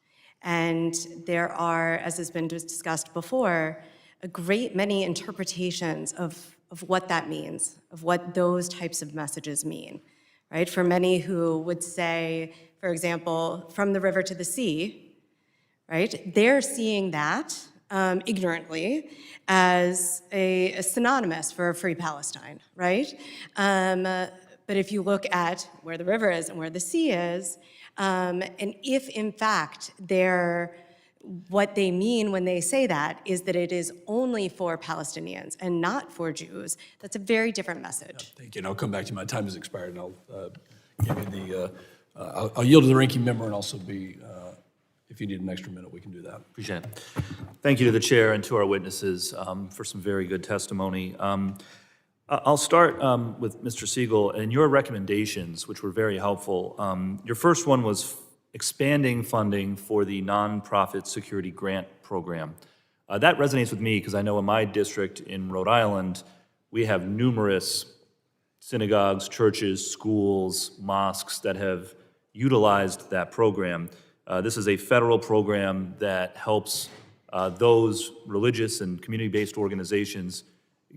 And there are, as has been discussed before, a great many interpretations of what that means, of what those types of messages mean, right? For many who would say, for example, from the river to the sea, right? They're seeing that ignorantly as a synonymous for a free Palestine, right? But if you look at where the river is and where the sea is, and if in fact what they mean when they say that is that it is only for Palestinians and not for Jews, that's a very different message. Thank you, and I'll come back to you. My time has expired, and I'll give you I'll yield to the ranking member, and also if you need an extra minute, we can do that. Appreciate it. Thank you to the chair and to our witnesses for some very good testimony. I'll start with Mr. Segal and your recommendations, which were very helpful. Your first one was expanding funding for the nonprofit security grant program. That resonates with me because I know in my district in Rhode Island, we have numerous synagogues, churches, schools, mosques that have utilized that program. This is a federal program that helps those religious and community-based organizations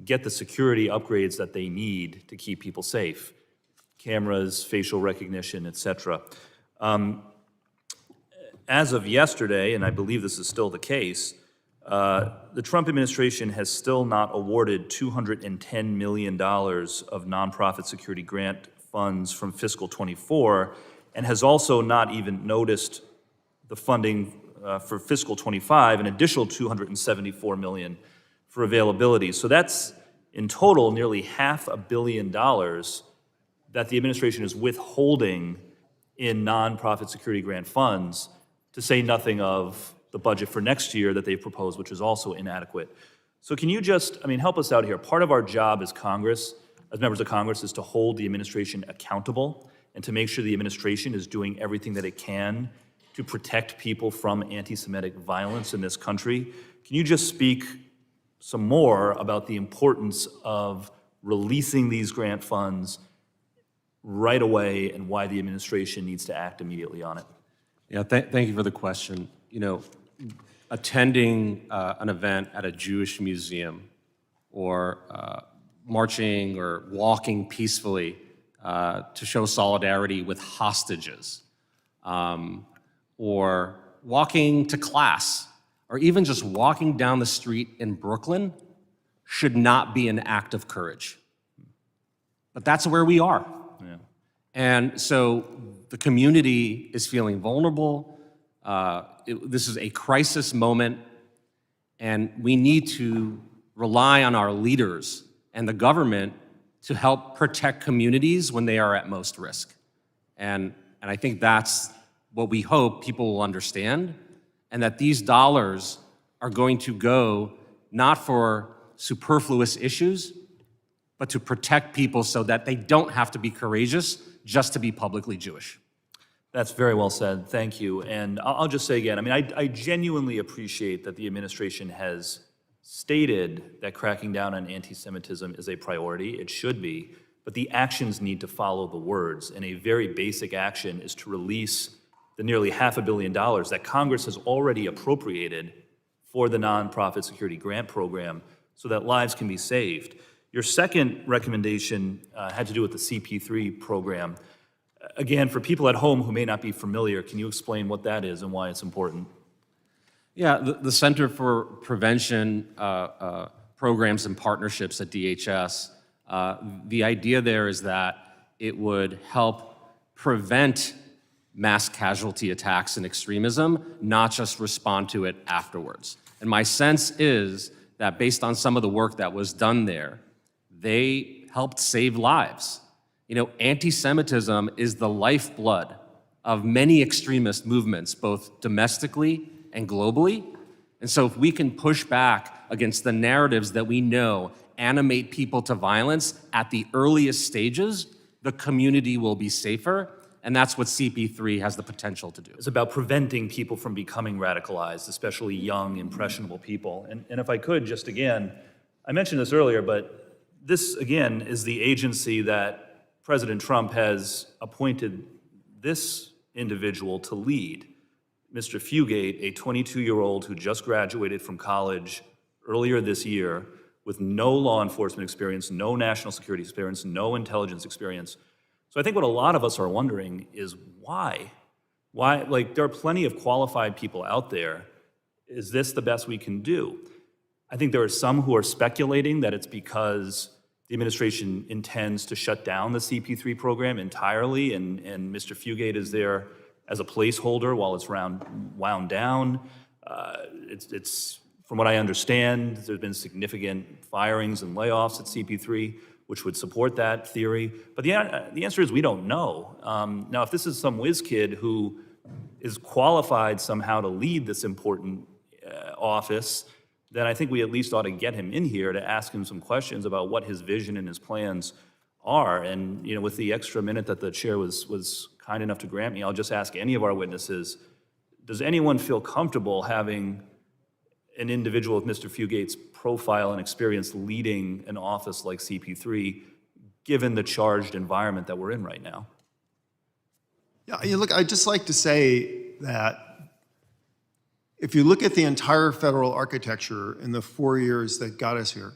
get the security upgrades that they need to keep people safe. Cameras, facial recognition, et cetera. As of yesterday, and I believe this is still the case, the Trump administration has still not awarded $210 million of nonprofit security grant funds from fiscal '24, and has also not even noticed the funding for fiscal '25, an additional $274 million for availability. So that's, in total, nearly $500 million that the administration is withholding in nonprofit security grant funds, to say nothing of the budget for next year that they've proposed, which is also inadequate. So can you just, help us out here? Part of our job as Congress, as members of Congress, is to hold the administration accountable and to make sure the administration is doing everything that it can to protect people from anti-Semitic violence in this country. Can you just speak some more about the importance of releasing these grant funds right away and why the administration needs to act immediately on it? Yeah, thank you for the question. Attending an event at a Jewish museum or marching or walking peacefully to show solidarity with hostages, or walking to class, or even just walking down the street in Brooklyn should not be an act of courage. But that's where we are. Yeah. And so the community is feeling vulnerable. This is a crisis moment, and we need to rely on our leaders and the government to help protect communities when they are at most risk. And I think that's what we hope people will understand, and that these dollars are going to go not for superfluous issues, but to protect people so that they don't have to be courageous just to be publicly Jewish. That's very well said. Thank you. And I'll just say again, I mean, I genuinely appreciate that the administration has stated that cracking down on anti-Semitism is a priority. It should be. But the actions need to follow the words. And a very basic action is to release the nearly $500 million that Congress has already appropriated for the nonprofit security grant program so that lives can be saved. Your second recommendation had to do with the CP3 program. Again, for people at home who may not be familiar, can you explain what that is and why it's important? Yeah, the Center for Prevention Programs and Partnerships at DHS, the idea there is that it would help prevent mass casualty attacks and extremism, not just respond to it afterwards. And my sense is that based on some of the work that was done there, they helped save lives. You know, anti-Semitism is the lifeblood of many extremist movements, both domestically and globally. And so if we can push back against the narratives that we know animate people to violence at the earliest stages, the community will be safer. And that's what CP3 has the potential to do. It's about preventing people from becoming radicalized, especially young, impressionable people. And if I could, just again, I mentioned this earlier, but this, again, is the agency that President Trump has appointed this individual to lead. Mr. Fugate, a 22-year-old who just graduated from college earlier this year with no law enforcement experience, no national security experience, no intelligence experience. So I think what a lot of us are wondering is why? Why, like, there are plenty of qualified people out there. Is this the best we can do? I think there are some who are speculating that it's because the administration intends to shut down the CP3 program entirely, and Mr. Fugate is there as a placeholder while it's wound down. It's from what I understand, there's been significant firings and layoffs at CP3, which would support that theory. But the answer is we don't know. Now, if this is some whiz kid who is qualified somehow to lead this important office, then I think we at least ought to get him in here to ask him some questions about what his vision and his plans are. And you know, with the extra minute that the chair was kind enough to grant me, I'll just ask any of our witnesses, does anyone feel comfortable having an individual with Mr. Fugate's profile and experience leading an office like CP3, given the charged environment that we're in right now? Yeah, look, I'd just like to say that if you look at the entire federal architecture in the 4 years that got us here,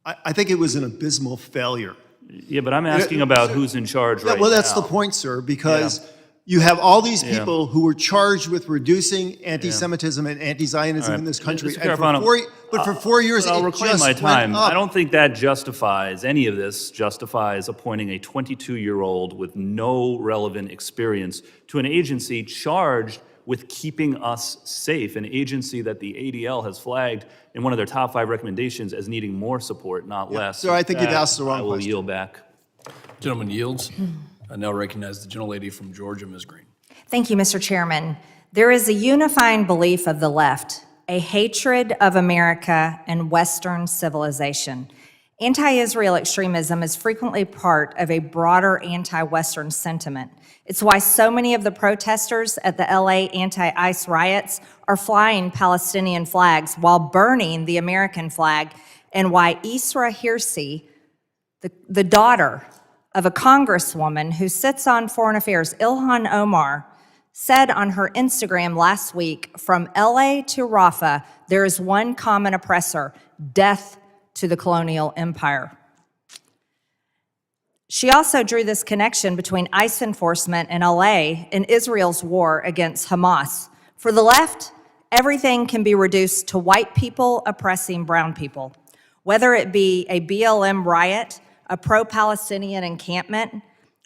I think it was an abysmal failure. Yeah, but I'm asking about who's in charge right now. Well, that's the point, sir, because you have all these people who were charged with reducing anti-Semitism and anti-Zionism in this country. Mr. Carafano, But for 4 years, I'll it reclaim just my time. went up. I don't think that justifies, any of this justifies appointing a 22-year-old with no relevant experience to an agency charged with keeping us safe, an agency that the ADL has flagged in one of their top 5 recommendations as needing more support, not less. So I think you've asked the wrong I will question. yield back. Gentleman yields. I now recognize the gentlelady from Georgia, Ms. Green. Thank you, Mr. Chairman. There is a unifying belief of the left, a hatred of America and Western civilization. Anti-Israel extremism is frequently part of a broader anti-Western sentiment. It's why so many of the protesters at the LA anti-ICE riots are flying Palestinian flags while burning the American flag, and why Isra Hirsi, the daughter of a congresswoman who sits on Foreign Affairs, Ilhan Omar, said on her Instagram last week, from LA to Rafah, there is one common oppressor, death to the colonial empire. She also drew this connection between ICE enforcement in LA and Israel's war against Hamas. For the left, everything can be reduced to white people oppressing brown people, whether it be a BLM riot, a pro-Palestinian encampment,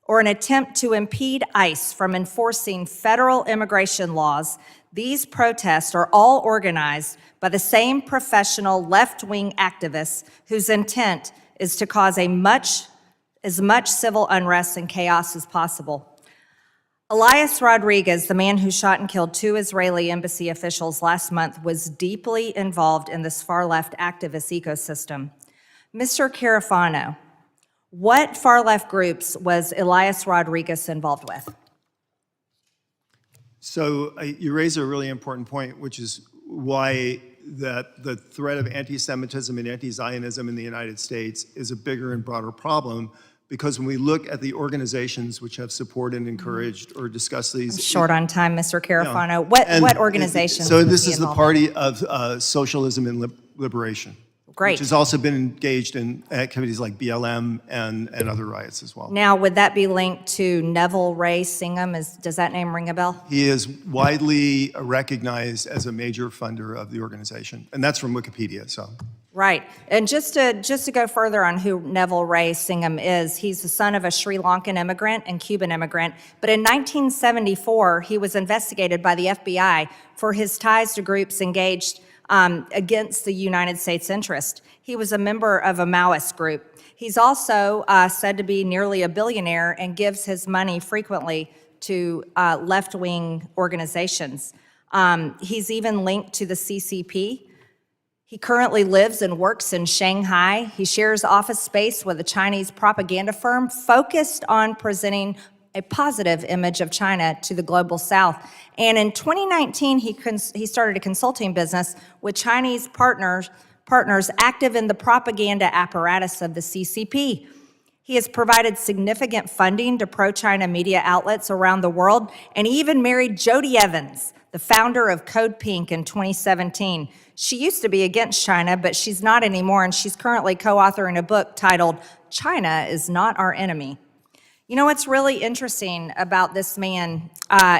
or an attempt to impede ICE from enforcing federal immigration laws. These protests are all organized by the same professional left-wing activists whose intent is to cause as much civil unrest and chaos as possible. Elias Rodriguez, the man who shot and killed 2 Israeli embassy officials last month, was deeply involved in this far-left activist ecosystem. Mr. Carafano, what far-left groups was Elias Rodriguez involved with? So you raise a really important point, which is why that the threat of anti-Semitism and anti-Zionism in the United States is a bigger and broader problem, because when we look at the organizations which have supported and encouraged or discussed these... Short on time, Mr. Carafano. And What organizations? So was this he is the involved Party of Socialism and Liberation. Great. Which has also been engaged in activities like BLM and other riots as well. Now, would that be linked to Neville Ray Singham? Does that name ring a bell? He is widely recognized as a major funder of the organization, and that's from Wikipedia, so. Right. And just to go further on who Neville Ray Singham is, he's the son of a Sri Lankan immigrant and Cuban immigrant. But in 1974, he was investigated by the FBI for his ties to groups engaged against the United States interest. He was a member of a Maoist group. He's also said to be nearly a billionaire and gives his money frequently to left-wing organizations. He's even linked to the CCP. He currently lives and works in Shanghai. He shares office space with a Chinese propaganda firm focused on presenting a positive image of China to the global South. And in 2019, he started a consulting business with Chinese partners active in the propaganda apparatus of the CCP. He has provided significant funding to pro-China media outlets around the world, and he even married Jody Evans, the founder of Code Pink, in 2017. She used to be against China, but she's not anymore, and she's currently co-authoring a book titled China is Not Our Enemy. You know what's really interesting about this man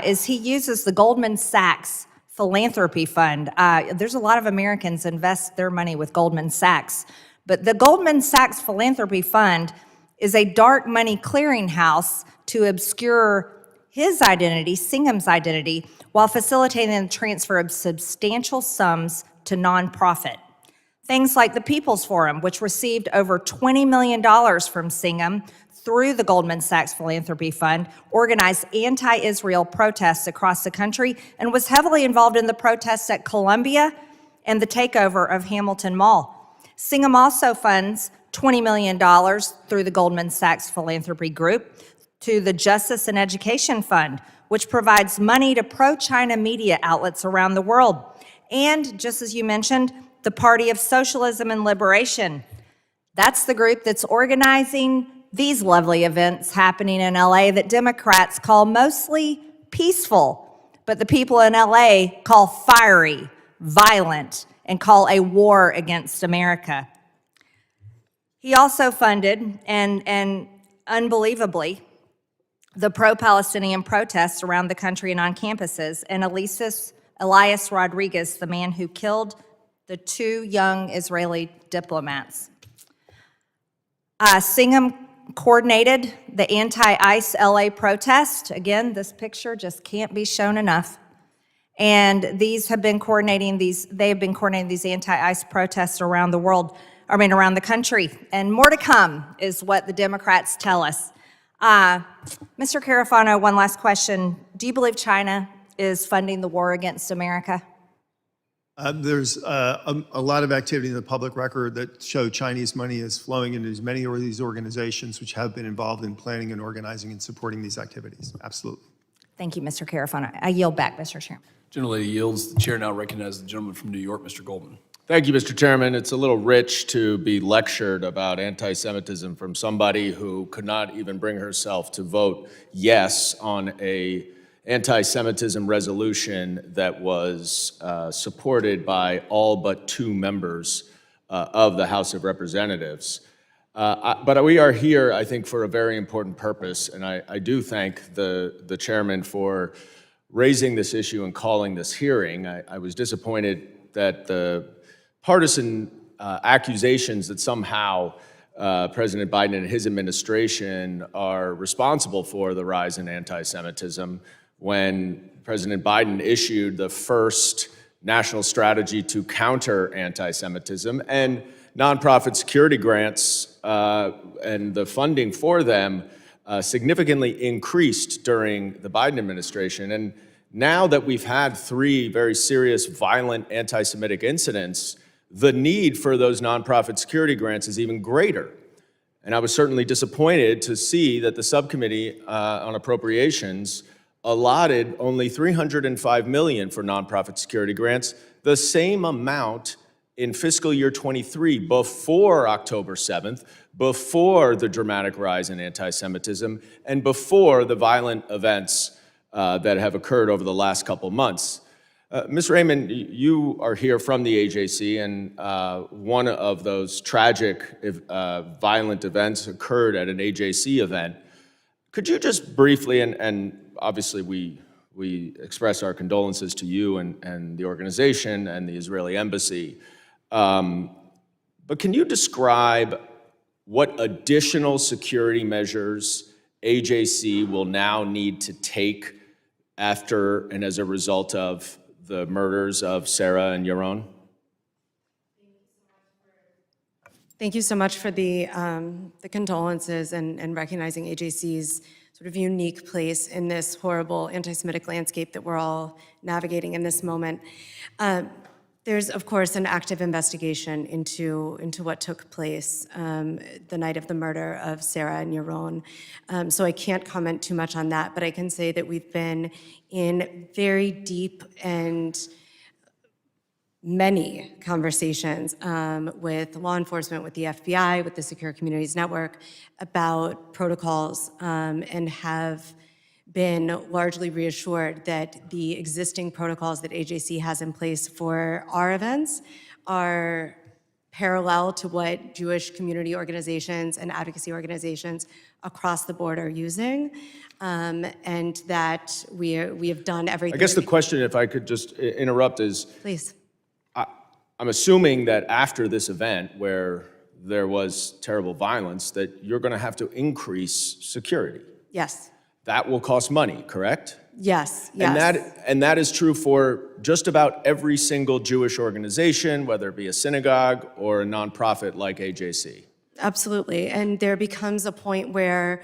is he uses the Goldman Sachs Philanthropy Fund. There's a lot of Americans invest their money with Goldman Sachs, but the Goldman Sachs Philanthropy Fund is a dark money clearinghouse to obscure his identity, Singham's identity, while facilitating the transfer of substantial sums to nonprofit. Things like the People's Forum, which received over $20 million from Singham through the Goldman Sachs Philanthropy Fund, organized anti-Israel protests across the country and was heavily involved in the protests at Columbia and the takeover of Hamilton Mall. Singham also funds $20 million through the Goldman Sachs Philanthropy Group to the Justice and Education Fund, which provides money to pro-China media outlets around the world. And, just as you mentioned, the Party of Socialism and Liberation. That's the group that's organizing these lovely events happening in LA that Democrats call mostly peaceful, but the people in LA call fiery, violent, and call a war against America. He also funded, and unbelievably, the pro-Palestinian protests around the country and on campuses, and Elias Rodriguez, the man who killed the 2 young Israeli diplomats. Singham coordinated the anti-ICE LA protest. Again, this picture just can't be shown enough. And they have been coordinating these anti-ICE protests around the world, around the country. And more to come is what the Democrats tell us. Mr. Carafano, one last question. Do you believe China is funding the war against America? There's a lot of activity in the public record that show Chinese money is flowing into as many of these organizations which have been involved in planning and organizing and supporting these activities. Absolutely. Thank you, Mr. Carafano. I yield back, Mr. Chairman. Gentlelady yields. The chair now recognizes the gentleman from New York, Mr. Goldman. Thank you, Mr. Chairman. It's a little rich to be lectured about anti-Semitism from somebody who could not even bring herself to vote yes on a anti-Semitism resolution that was supported by all but 2 members of the House of Representatives. But we are here, I think, for a very important purpose, and I do thank the chairman for raising this issue and calling this hearing. I was disappointed that the partisan accusations that somehow President Biden and his administration are responsible for the rise in anti-Semitism when President Biden issued the first national strategy to counter anti-Semitism, and nonprofit security grants and the funding for them significantly increased during the Biden administration. And now that we've had 3 very serious, violent anti-Semitic incidents the need for those nonprofit security grants is even greater. And I was certainly disappointed to see that the subcommittee on appropriations allotted only $305 million for nonprofit security grants, the same amount in fiscal year 23 before October 7th, before the dramatic rise in anti-Semitism, and before the violent events that have occurred over the last couple months. Ms. Rayman, you are here from the AJC, and one of those tragic violent events occurred at an AJC event. Could you just briefly, and obviously we express our condolences to you and the organization and the Israeli embassy, but can you describe what additional security measures AJC will now need to take after and as a result of the murders of Sarah and Yaron? Thank you so much for the condolences and recognizing AJC's sort of unique place in this horrible anti-Semitic landscape that we're all navigating in this moment. There's, of course, an active investigation into what took place the night of the murder of Sarah and Yaron. So I can't comment too much on that, but I can say that we've been in very deep and many conversations with law enforcement, with the FBI, with the Secure Communities Network about protocols, and have been largely reassured that the existing protocols that AJC has in place for our events are parallel to what Jewish community organizations and advocacy organizations across the board are using, and that we have done everything. I guess the question, if I could just interrupt, is Please. I'm assuming that after this event where there was terrible violence, that you're going to have to increase security. Yes. That will cost money, correct? Yes, yes. And that is true for just about every single Jewish organization, whether it be a synagogue or a nonprofit like AJC. Absolutely, and there becomes a point where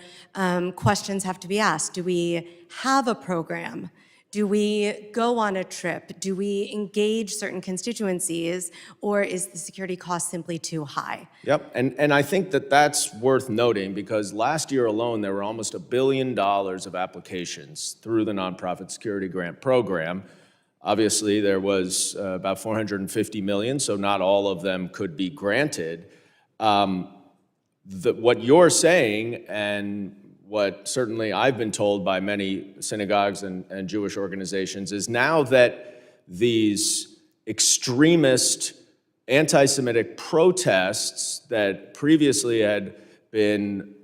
questions have to be asked. Do we have a program? Do we go on a trip? Do we engage certain constituencies? Or is the security cost simply too high? Yep, and I think that that's worth noting because last year alone, there were almost $1 billion of applications through the Nonprofit Security Grant Program. Obviously, there was about $450 million, so not all of them could be granted. What you're saying, and what certainly I've been told by many synagogues and Jewish organizations, is now that these extremist anti-Semitic protests that previously had been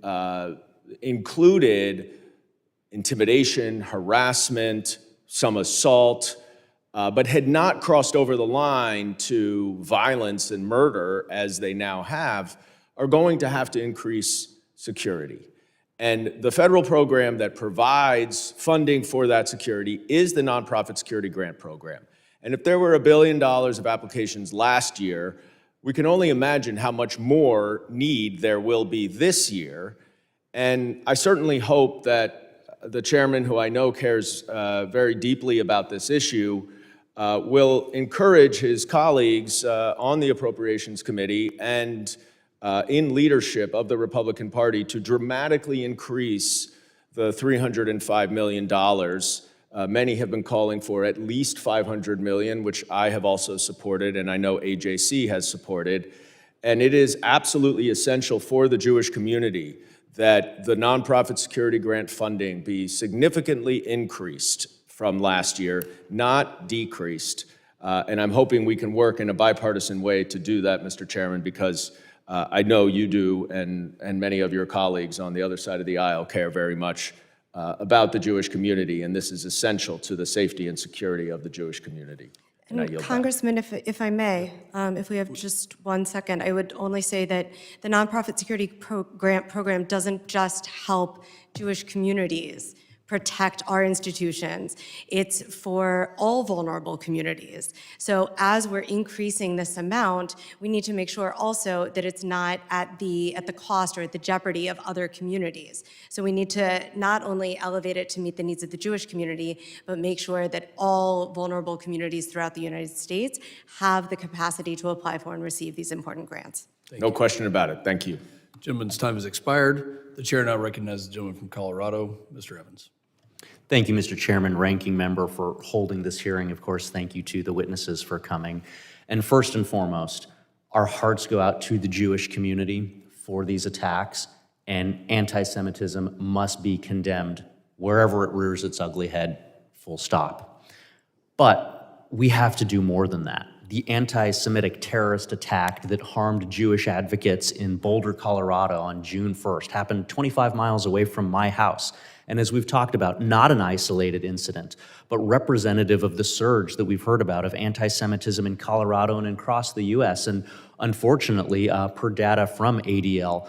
included intimidation, harassment, some assault, but had not crossed over the line to violence and murder as they now have, are going to have to increase security. And the federal program that provides funding for that security is the Nonprofit Security Grant Program. And if there were $1 billion of applications last year, we can only imagine how much more need there will be this year. And I certainly hope that the chairman, who I know cares very deeply about this issue, will encourage his colleagues on the Appropriations Committee and in leadership of the Republican Party to dramatically increase the $305 million. Many have been calling for at least $500 million, which I have also supported, and I know AJC has supported. And it is absolutely essential for the Jewish community that the nonprofit security grant funding be significantly increased from last year, not decreased. And I'm hoping we can work in a bipartisan way to do that, Mr. Chairman, because I know you do, and many of your colleagues on the other side of the aisle care very much about the Jewish community, and this is essential to the safety and security of the Jewish community. And I yield back. Congressman, if I may, if we have just 1 second, I would only say that the Nonprofit Security Grant Program doesn't just help Jewish communities protect our institutions. It's for all vulnerable communities. So as we're increasing this amount, we need to make sure also that it's not at the cost or at the jeopardy of other communities. So we need to not only elevate it to meet the needs of the Jewish community, but make sure that all vulnerable communities throughout the United States have the capacity to apply for and receive these important grants. No question about it. Thank you. Gentleman's time has expired. The chair now recognizes the gentleman from Colorado, Mr. Evans. Thank you, Mr. Chairman, Ranking Member, for holding this hearing. Of course, thank you to the witnesses for coming. And first and foremost, our hearts go out to the Jewish community for these attacks, and anti-Semitism must be condemned wherever it rears its ugly head, full stop. But we have to do more than that. The anti-Semitic terrorist attack that harmed Jewish advocates in Boulder, Colorado on June 1st happened 25 miles away from my house. And as we've talked about, not an isolated incident, but representative of the surge that we've heard about of anti-Semitism in Colorado and across the US. And unfortunately, per data from ADL,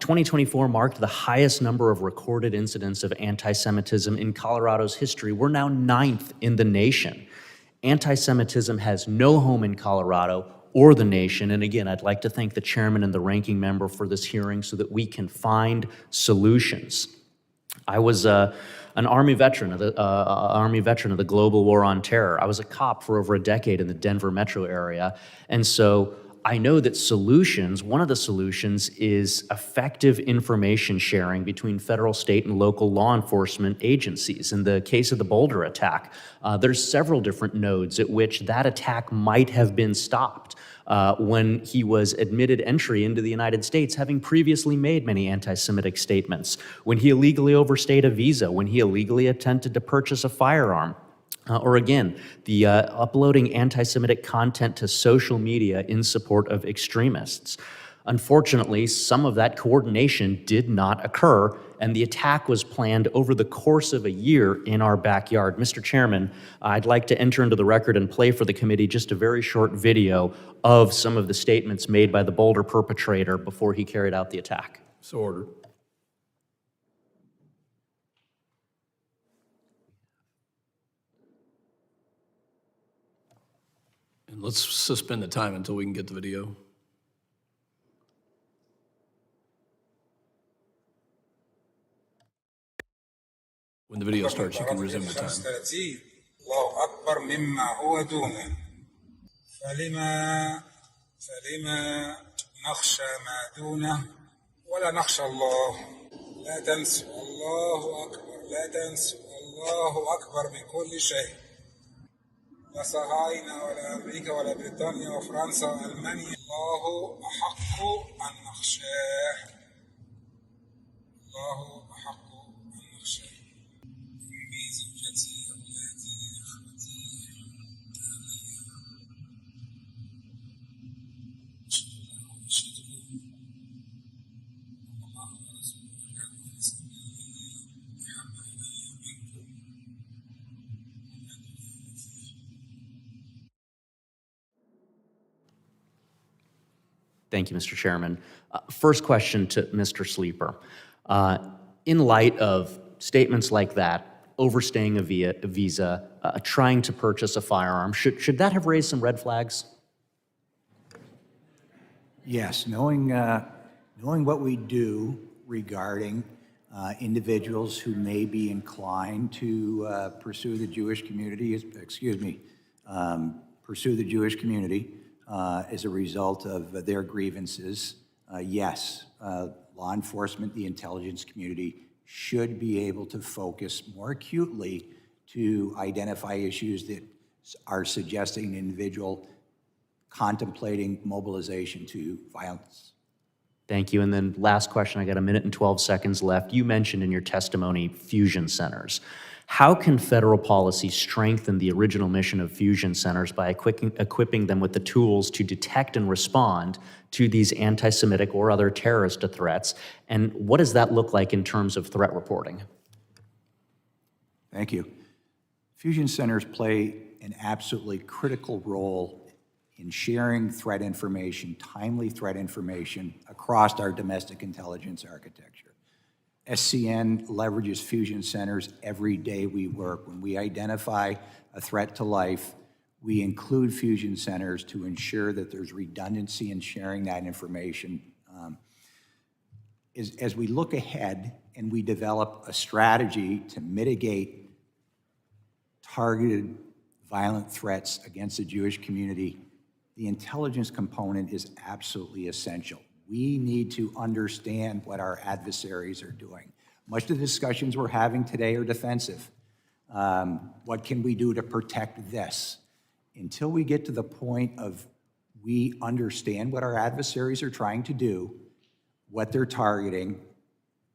2024 marked the highest number of recorded incidents of anti-Semitism in Colorado's history. We're now 9th in the nation. Anti-Semitism has no home in Colorado or the nation. And again, I'd like to thank the chairman and the ranking member for this hearing so that we can find solutions. I was an Army veteran of the global war on terror. I was a cop for over a decade in the Denver metro area. And so I know that one of the solutions is effective information sharing between federal, state, and local law enforcement agencies. In the case of the Boulder attack, there's several different nodes at which that attack might have been stopped when he was admitted entry into the United States, having previously made many anti-Semitic statements, when he illegally overstayed a visa, when he illegally attempted to purchase a firearm. Or again, the uploading anti-Semitic content to social media in support of extremists. Unfortunately, some of that coordination did not occur, and the attack was planned over the course of a year in our backyard. Mr. Chairman, I'd like to enter into the record and play for the committee just a very short video of some of the statements made by the Boulder perpetrator before he carried out the attack. So ordered. And let's suspend the time until we can get the video. When the video starts, you can resume the time. 35 الله أكبر مما هو دونه فلما نخشى ما دونه ولا نخشى الله لا تنسوا الله أكبر لا تنسوا الله أكبر من كل شيء لا صهاينة ولا أمريكا ولا بريطانيا وفرنسا وألمانيا الله أحق أن نخشاه الله أحق أن نخشاه أمي زوجتي أولادي أخوتي شكرا الله ورسوله كان في سبيله أحب إلي منكم Thank you, Mr. Chairman. First question to Mr. Sleeper. In light of statements like that, overstaying a visa, trying to purchase a firearm, should that have raised some red flags? Yes, knowing what we do regarding individuals who may be inclined to pursue the Jewish community, as a result of their grievances, yes, law enforcement, the intelligence community should be able to focus more acutely to identify issues that are suggesting an individual contemplating mobilization to violence. Thank you. And then last question, I got 1 minute and 12 seconds left. You mentioned in your testimony fusion centers. How can federal policy strengthen the original mission of fusion centers by equipping them with the tools to detect and respond to these anti-Semitic or other terrorist threats? And what does that look like in terms of threat reporting? Thank you. Fusion centers play an absolutely critical role in sharing threat information, timely threat information across our domestic intelligence architecture. SCN leverages fusion centers every day we work. When we identify a threat to life, we include fusion centers to ensure that there's redundancy in sharing that information. As we look ahead and we develop a strategy to mitigate targeted violent threats against the Jewish community, the intelligence component is absolutely essential. We need to understand what our adversaries are doing. Much of the discussions we're having today are defensive. What can we do to protect this? Until we get to the point of we understand what our adversaries are trying to do, what they're targeting,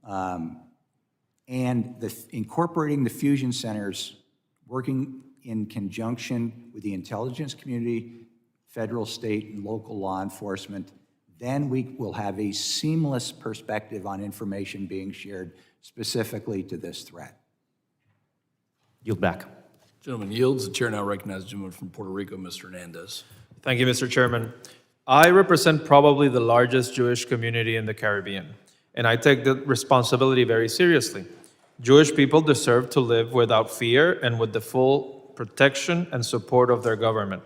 and incorporating the fusion centers, working in conjunction with the intelligence community, federal, state, and local law enforcement, then we will have a seamless perspective on information being shared specifically to this threat. Yield back. Gentleman yields. The chair now recognizes the gentleman from Puerto Rico, Mr. Hernandez. Thank you, Mr. Chairman. I represent probably the largest Jewish community in the Caribbean, and I take the responsibility very seriously. Jewish people deserve to live without fear and with the full protection and support of their government.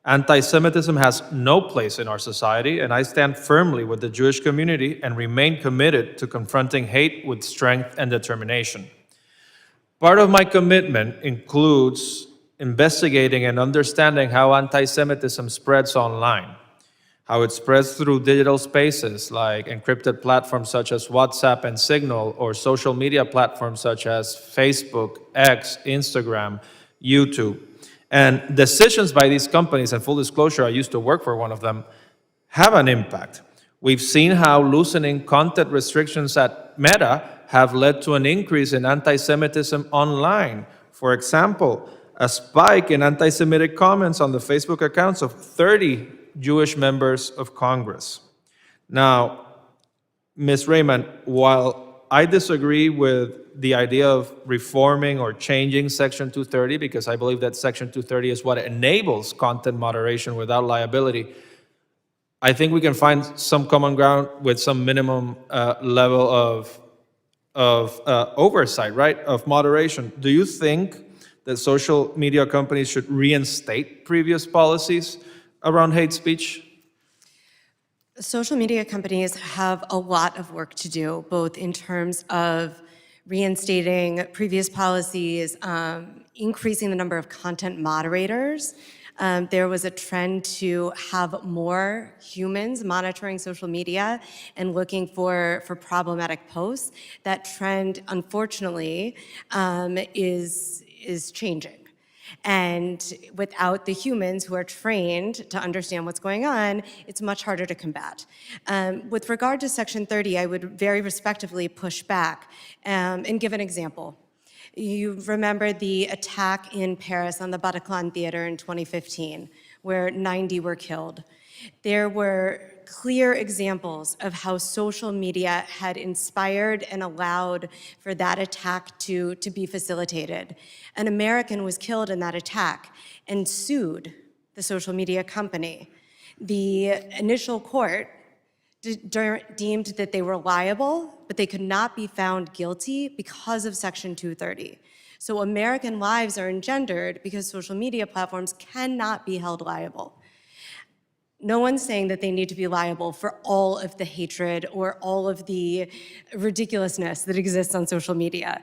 Anti-Semitism has no place in our society, and I stand firmly with the Jewish community and remain committed to confronting hate with strength and determination. Part of my commitment includes investigating and understanding how anti-Semitism spreads online, how it spreads through digital spaces like encrypted platforms such as WhatsApp and Signal, or social media platforms such as Facebook, X, Instagram, YouTube. And decisions by these companies, and full disclosure, I used to work for one of them, have an impact. We've seen how loosening content restrictions at Meta have led to an increase in anti-Semitism online. For example, a spike in anti-Semitic comments on the Facebook accounts of 30 Jewish members of Congress. Now, Ms. Rayman, while I disagree with the idea of reforming or changing Section 230, because I believe that Section 230 is what enables content moderation without liability, I think we can find some common ground with some minimum level of oversight, right, of moderation. Do you think that social media companies should reinstate previous policies around hate speech? Social media companies have a lot of work to do, both in terms of reinstating previous policies, increasing the number of content moderators. There was a trend to have more humans monitoring social media and looking for problematic posts. That trend, unfortunately, is changing. And without the humans who are trained to understand what's going on, it's much harder to combat. With regard to Section 30, I would very respectively push back and give an example. You remember the attack in Paris on the Bataclan Theater in 2015, where 90 were killed. There were clear examples of how social media had inspired and allowed for that attack to be facilitated. An American was killed in that attack and sued the social media company. The initial court deemed that they were liable, but they could not be found guilty because of Section 230. So American lives are engendered because social media platforms cannot be held liable. No one's saying that they need to be liable for all of the hatred or all of the ridiculousness that exists on social media.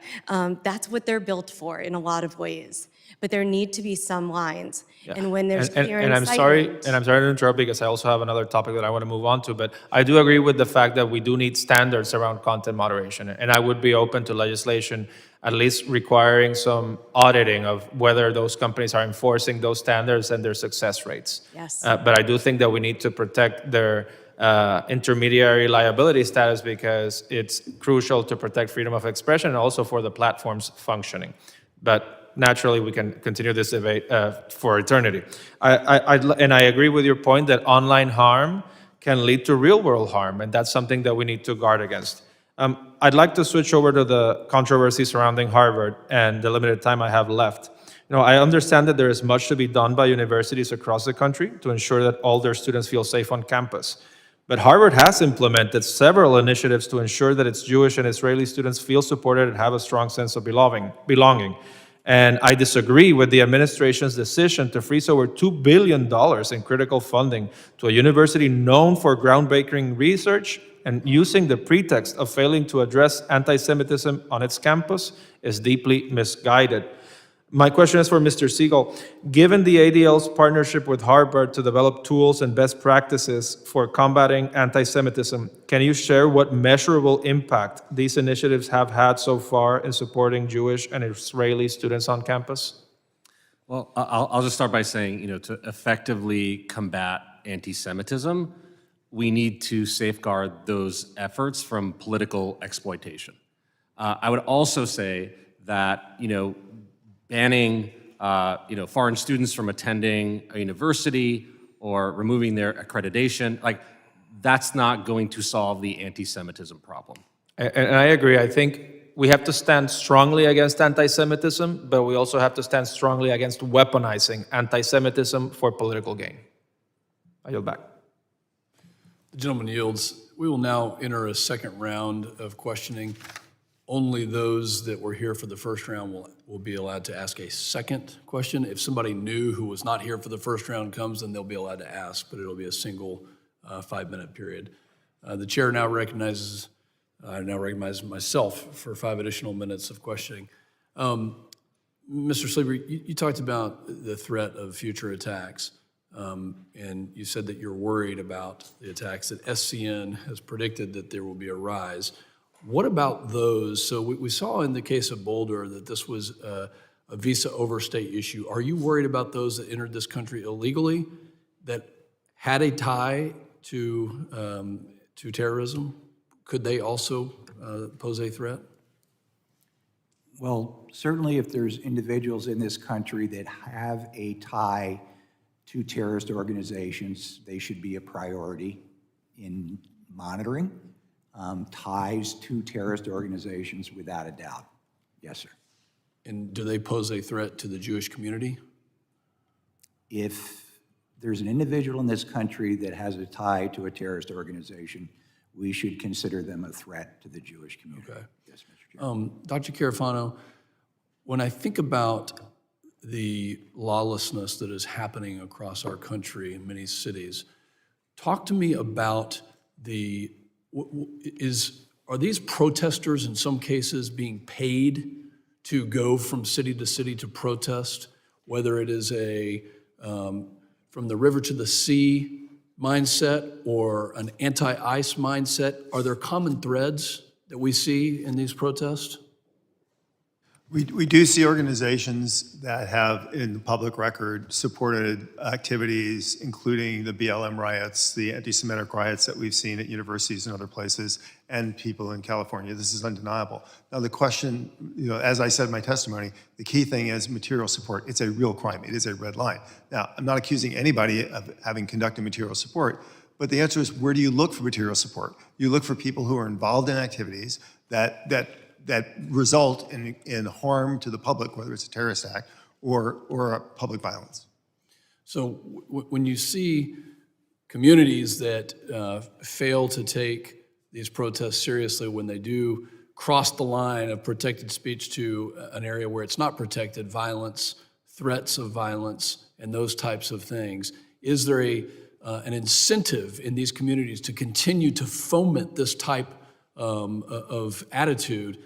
That's what they're built for in a lot of ways. But there need to be some lines. Yeah. And when there's clear and I'm sorry to interrupt because I also have another topic that I want to move on to, but I do agree with the fact that we do need standards around content moderation. And I would be open to legislation at least requiring some auditing of whether those companies are enforcing those standards and their success rates. Yes. But I do think that we need to protect their intermediary liability status because it's crucial to protect freedom of expression and also for the platform's functioning. But naturally, we can continue this debate for eternity. And I agree with your point that online harm can lead to real-world harm, and that's something that we need to guard against. I'd like to switch over to the controversy surrounding Harvard and the limited time I have left. I understand that there is much to be done by universities across the country to ensure that all their students feel safe on campus. But Harvard has implemented several initiatives to ensure that its Jewish and Israeli students feel supported and have a strong sense of belonging. And I disagree with the administration's decision to freeze over $2 billion in critical funding to a university known for groundbreaking research, and using the pretext of failing to address anti-Semitism on its campus is deeply misguided. My question is for Mr. Segal. Given the ADL's partnership with Harvard to develop tools and best practices for combating anti-Semitism, can you share what measurable impact these initiatives have had so far in supporting Jewish and Israeli students on campus? Well, I'll just start by saying, to effectively combat anti-Semitism, we need to safeguard those efforts from political exploitation. I would also say that, banning, foreign students from attending a university or removing their accreditation, that's not going to solve the anti-Semitism problem. And I agree. I think we have to stand strongly against anti-Semitism, but we also have to stand strongly against weaponizing anti-Semitism for political gain. I yield back. The gentleman yields. We will now enter a second round of questioning. Only those that were here for the first round will be allowed to ask a second question. If somebody new who was not here for the first round comes, then they'll be allowed to ask, but it'll be a single 5-minute period. The chair now recognizes myself for 5 additional minutes of questioning. Mr. Sleeper, you talked about the threat of future attacks. And you said that you're worried about the attacks, that SCN has predicted that there will be a rise. What about those? So we saw in the case of Boulder that this was a visa overstay issue. Are you worried about those that entered this country illegally that had a tie to terrorism? Could they also pose a threat? Well, certainly if there's individuals in this country that have a tie to terrorist organizations, they should be a priority in monitoring ties to terrorist organizations without a doubt. Yes, sir. And do they pose a threat to the Jewish community? If there's an individual in this country that has a tie to a terrorist organization, we should consider them a threat to the Jewish community. Okay. Yes, Mr. Chairman. Dr. Carafano, when I think about the lawlessness that is happening across our country in many cities, talk to me about are these protesters in some cases being paid to go from city to city to protest, whether it is from the river to the sea mindset or an anti-ICE mindset? Are there common threads that we see in these protests? We do see organizations that have, in the public record, supported activities, including the BLM riots, the anti-Semitic riots that we've seen at universities and other places, and people in California. This is undeniable. Now, the question, as I said in my testimony, the key thing is material support. It's a real crime. It is a red line. Now, I'm not accusing anybody of having conducted material support, but the answer is, where do you look for material support? You look for people who are involved in activities that result in harm to the public, whether it's a terrorist act or a public violence. So when you see communities that fail to take these protests seriously, when they do cross the line of protected speech to an area where it's not protected, violence, threats of violence, and those types of things, is there an incentive in these communities to continue to foment this type of attitude?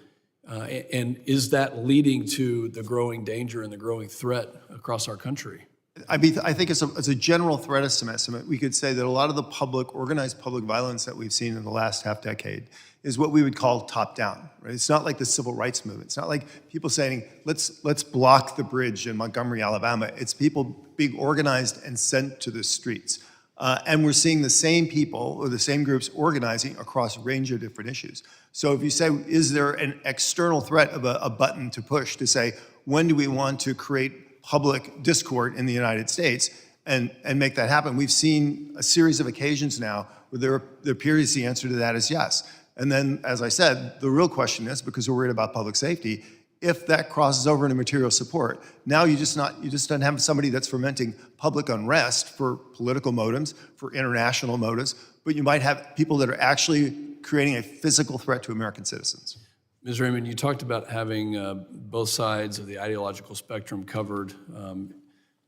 And is that leading to the growing danger and the growing threat across our country? I think it's a general threat estimate. We could say that a lot of the organized public violence that we've seen in the last half decade is what we would call top-down, right? It's not like the civil rights movement. It's not like people saying, let's block the bridge in Montgomery, Alabama. It's people being organized and sent to the streets. And we're seeing the same people or the same groups organizing across a range of different issues. So if you say, is there an external threat of a button to push to say, when do we want to create public discord in the United States and make that happen? We've seen a series of occasions now where there appears the answer to that is yes. And then, as I said, the real question is, because we're worried about public safety, if that crosses over into material support, now you just don't have somebody that's fomenting public unrest for political motives, for international motives, but you might have people that are actually creating a physical threat to American citizens. Ms. Rayman, you talked about having both sides of the ideological spectrum covered.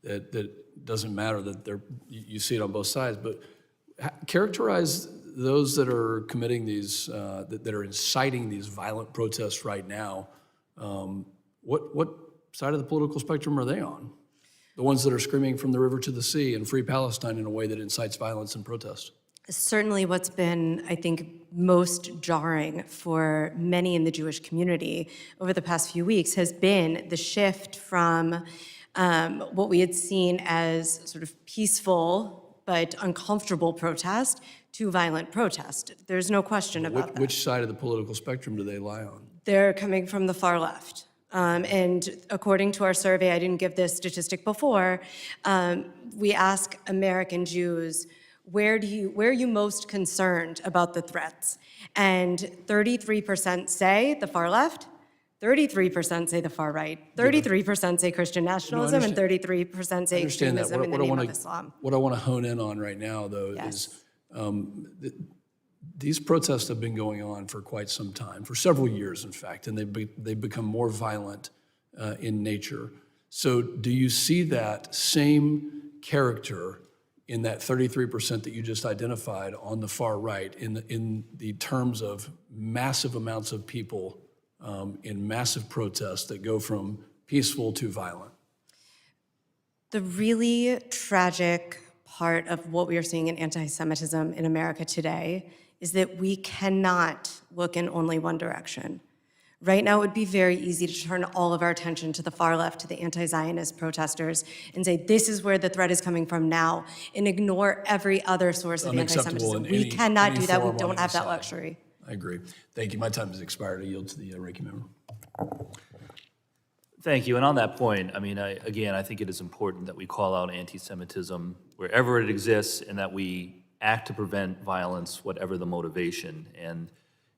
That doesn't matter that you see it on both sides, but characterize those that are committing these, that are inciting these violent protests right now. What side of the political spectrum are they on? The ones that are screaming from the river to the sea and free Palestine in a way that incites violence and protest? Certainly what's been, I think, most jarring for many in the Jewish community over the past few weeks has been the shift from what we had seen as sort of peaceful but uncomfortable protest to violent protest. There's no question about that. Which side of the political spectrum do they lie on? They're coming from the far left. And according to our survey, I didn't give this statistic before, we ask American Jews, where are you most concerned about the threats? And 33% say the far left, 33% say the far right, 33% say Christian nationalism, and 33% say extremism in the name of Islam. What I want to hone in on right now, though, is these protests have been going on for quite some time, for several years, in fact, and they've become more violent in nature. So do you see that same character in that 33% that you just identified on the far right, in the terms of massive amounts of people in massive protests that go from peaceful to violent? The really tragic part of what we are seeing in anti-Semitism in America today is that we cannot look in only one direction. Right now, it would be very easy to turn all of our attention to the far left, to the anti-Zionist protesters, and say, this is where the threat is coming from now, and ignore every other source of anti-Semitism. We cannot do that. We don't have that luxury. I agree. Thank you. My time has expired. I yield to the ranking member. Thank you. And on that point, I mean, again, I think it is important that we call out anti-Semitism wherever it exists and that we act to prevent violence, whatever the motivation. And,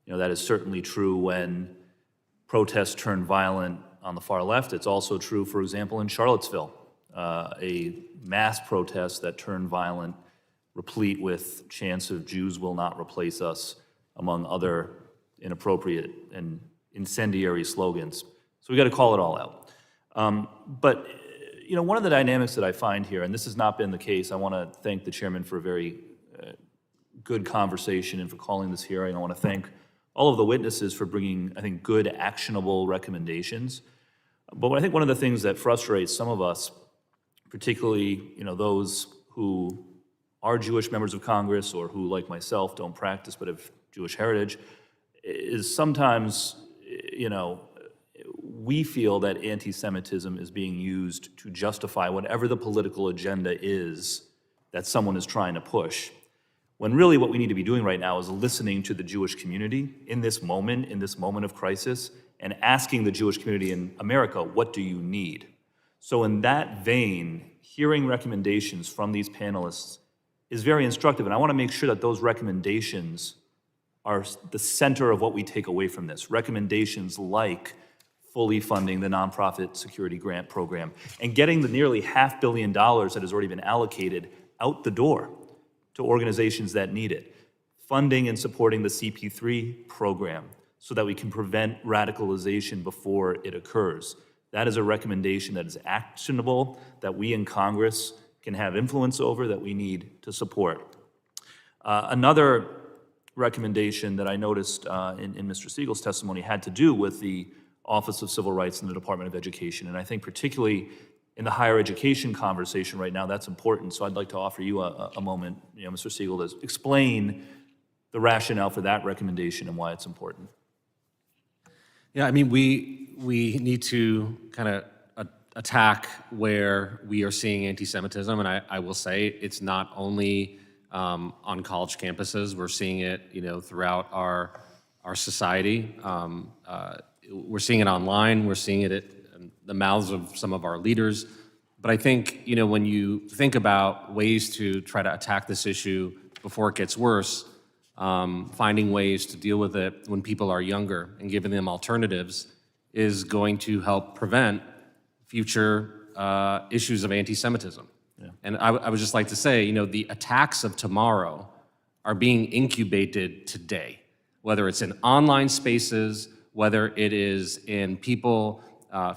that is certainly true when protests turn violent on the far left. It's also true, for example, in Charlottesville, a mass protest that turned violent, replete with chants of Jews will not replace us, among other inappropriate and incendiary slogans. So we got to call it all out. But one of the dynamics that I find here, and this has not been the case, I want to thank the chairman for a very good conversation and for calling this hearing. I want to thank all of the witnesses for bringing, I think, good, actionable recommendations. But I think one of the things that frustrates some of us, particularly those who are Jewish members of Congress or who, like myself, don't practice but have Jewish heritage, is sometimes, we feel that anti-Semitism is being used to justify whatever the political agenda is that someone is trying to push. When really what we need to be doing right now is listening to the Jewish community in this moment of crisis, and asking the Jewish community in America, what do you need? So in that vein, hearing recommendations from these panelists is very instructive, and I want to make sure that those recommendations are the center of what we take away from this. Recommendations like fully funding the nonprofit security grant program and getting the nearly $500 million that has already been allocated out the door to organizations that need it. Funding and supporting the CP3 program so that we can prevent radicalization before it occurs. That is a recommendation that is actionable, that we in Congress can have influence over, that we need to support. Another recommendation that I noticed in Mr. Segal's testimony had to do with the Office of Civil Rights in the Department of Education. And I think particularly in the higher education conversation right now, that's important. So I'd like to offer you a moment, Mr. Segal, to explain the rationale for that recommendation and why it's important. Yeah, I mean, we need to kind of attack where we are seeing anti-Semitism, and I will say it's not only on college campuses. We're seeing it, throughout our society. We're seeing it online. We're seeing it at the mouths of some of our leaders. But I think, when you think about ways to try to attack this issue before it gets worse, finding ways to deal with it when people are younger and giving them alternatives is going to help prevent future issues of anti-Semitism. Yeah. And I would just like to say, the attacks of tomorrow are being incubated today, whether it's in online spaces, whether it is in people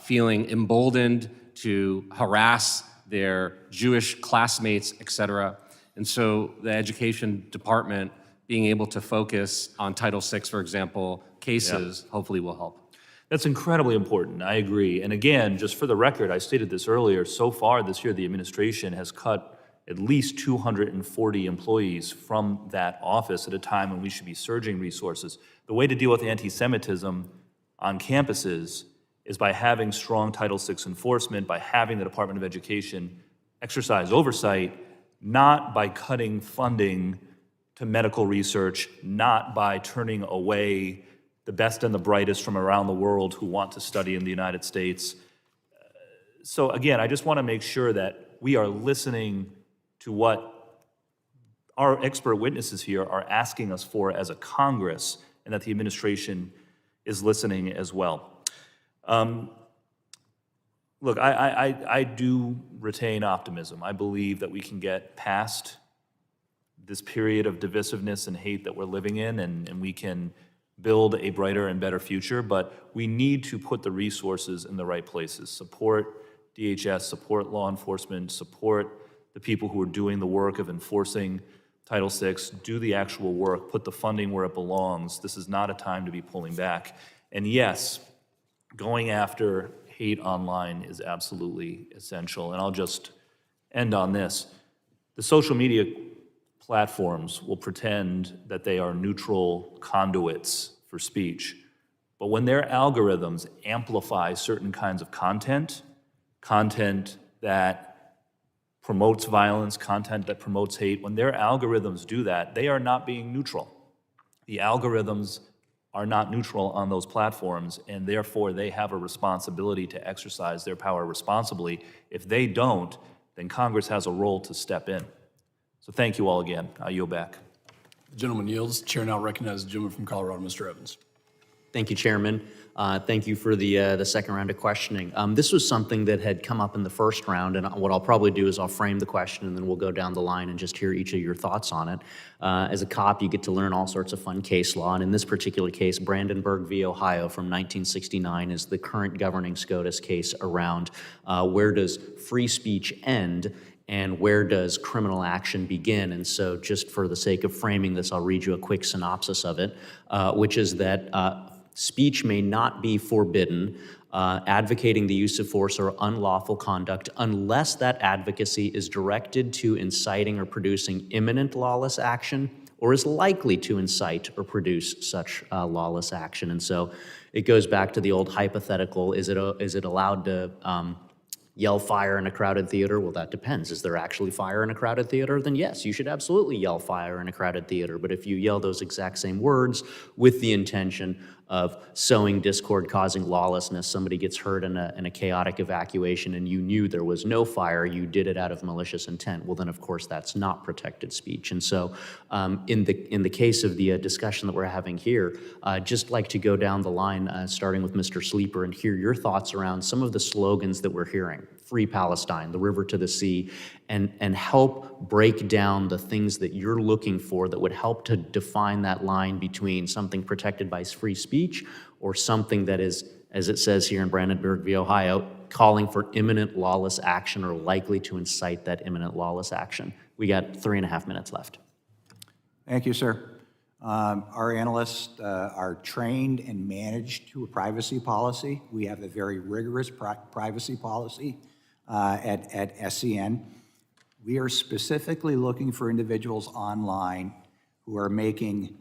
feeling emboldened to harass their Jewish classmates, et cetera. And so the education department being able to focus on Title VI, for example, cases, hopefully will help. That's incredibly important. I agree. And again, just for the record, I stated this earlier, so far this year, the administration has cut at least 240 employees from that office at a time when we should be surging resources. The way to deal with anti-Semitism on campuses is by having strong Title VI enforcement, by having the Department of Education exercise oversight, not by cutting funding to medical research, not by turning away the best and the brightest from around the world who want to study in the United States. So again, I just want to make sure that we are listening to what our expert witnesses here are asking us for as a Congress, and that the administration is listening as well. Look, I do retain optimism. I believe that we can get past this period of divisiveness and hate that we're living in, and we can build a brighter and better future, but we need to put the resources in the right places. Support DHS, support law enforcement, support the people who are doing the work of enforcing Title VI, do the actual work, put the funding where it belongs. This is not a time to be pulling back. And yes, going after hate online is absolutely essential. And I'll just end on this. The social media platforms will pretend that they are neutral conduits for speech. But when their algorithms amplify certain kinds of content that promotes violence, content that promotes hate, when their algorithms do that, they are not being neutral. The algorithms are not neutral on those platforms, and therefore they have a responsibility to exercise their power responsibly. If they don't, then Congress has a role to step in. So thank you all again. I yield back. The gentleman yields. Chair now recognizes the gentleman from Colorado, Mr. Evans. Thank you, Chairman. Thank you for the second round of questioning. This was something that had come up in the first round, and what I'll probably do is I'll frame the question, and then we'll go down the line and just hear each of your thoughts on it. As a cop, you get to learn all sorts of fun case law, and in this particular case, Brandenburg v. Ohio from 1969 is the current governing SCOTUS case around where does free speech end and where does criminal action begin. And so just for the sake of framing this, I'll read you a quick synopsis of it, which is that speech may not be forbidden, advocating the use of force or unlawful conduct unless that advocacy is directed to inciting or producing imminent lawless action or is likely to incite or produce such lawless action. And so it goes back to the old hypothetical, is it allowed to yell fire in a crowded theater? Well, that depends. Is there actually fire in a crowded theater? Then yes, you should absolutely yell fire in a crowded theater. But if you yell those exact same words with the intention of sowing discord, causing lawlessness, somebody gets hurt in a chaotic evacuation and you knew there was no fire, you did it out of malicious intent, well then of course that's not protected speech. And so in the case of the discussion that we're having here, I'd just like to go down the line, starting with Mr. Sleeper, and hear your thoughts around some of the slogans that we're hearing. Free Palestine, the river to the sea, and help break down the things that you're looking for that would help to define that line between something protected by free speech or something that is, as it says here in Brandenburg v. Ohio, calling for imminent lawless action or likely to incite that imminent lawless action. We got 3.5 minutes left. Thank you, sir. Our analysts are trained and managed to a privacy policy. We have a very rigorous privacy policy at SCN. We are specifically looking for individuals online who are making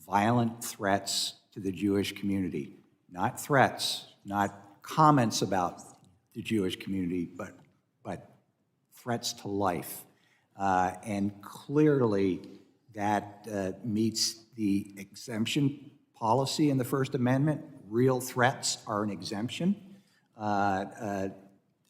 violent threats to the Jewish community. Not threats, not comments about the Jewish community, but threats to life. And clearly that meets the exemption policy in the First Amendment. Real threats are an exemption.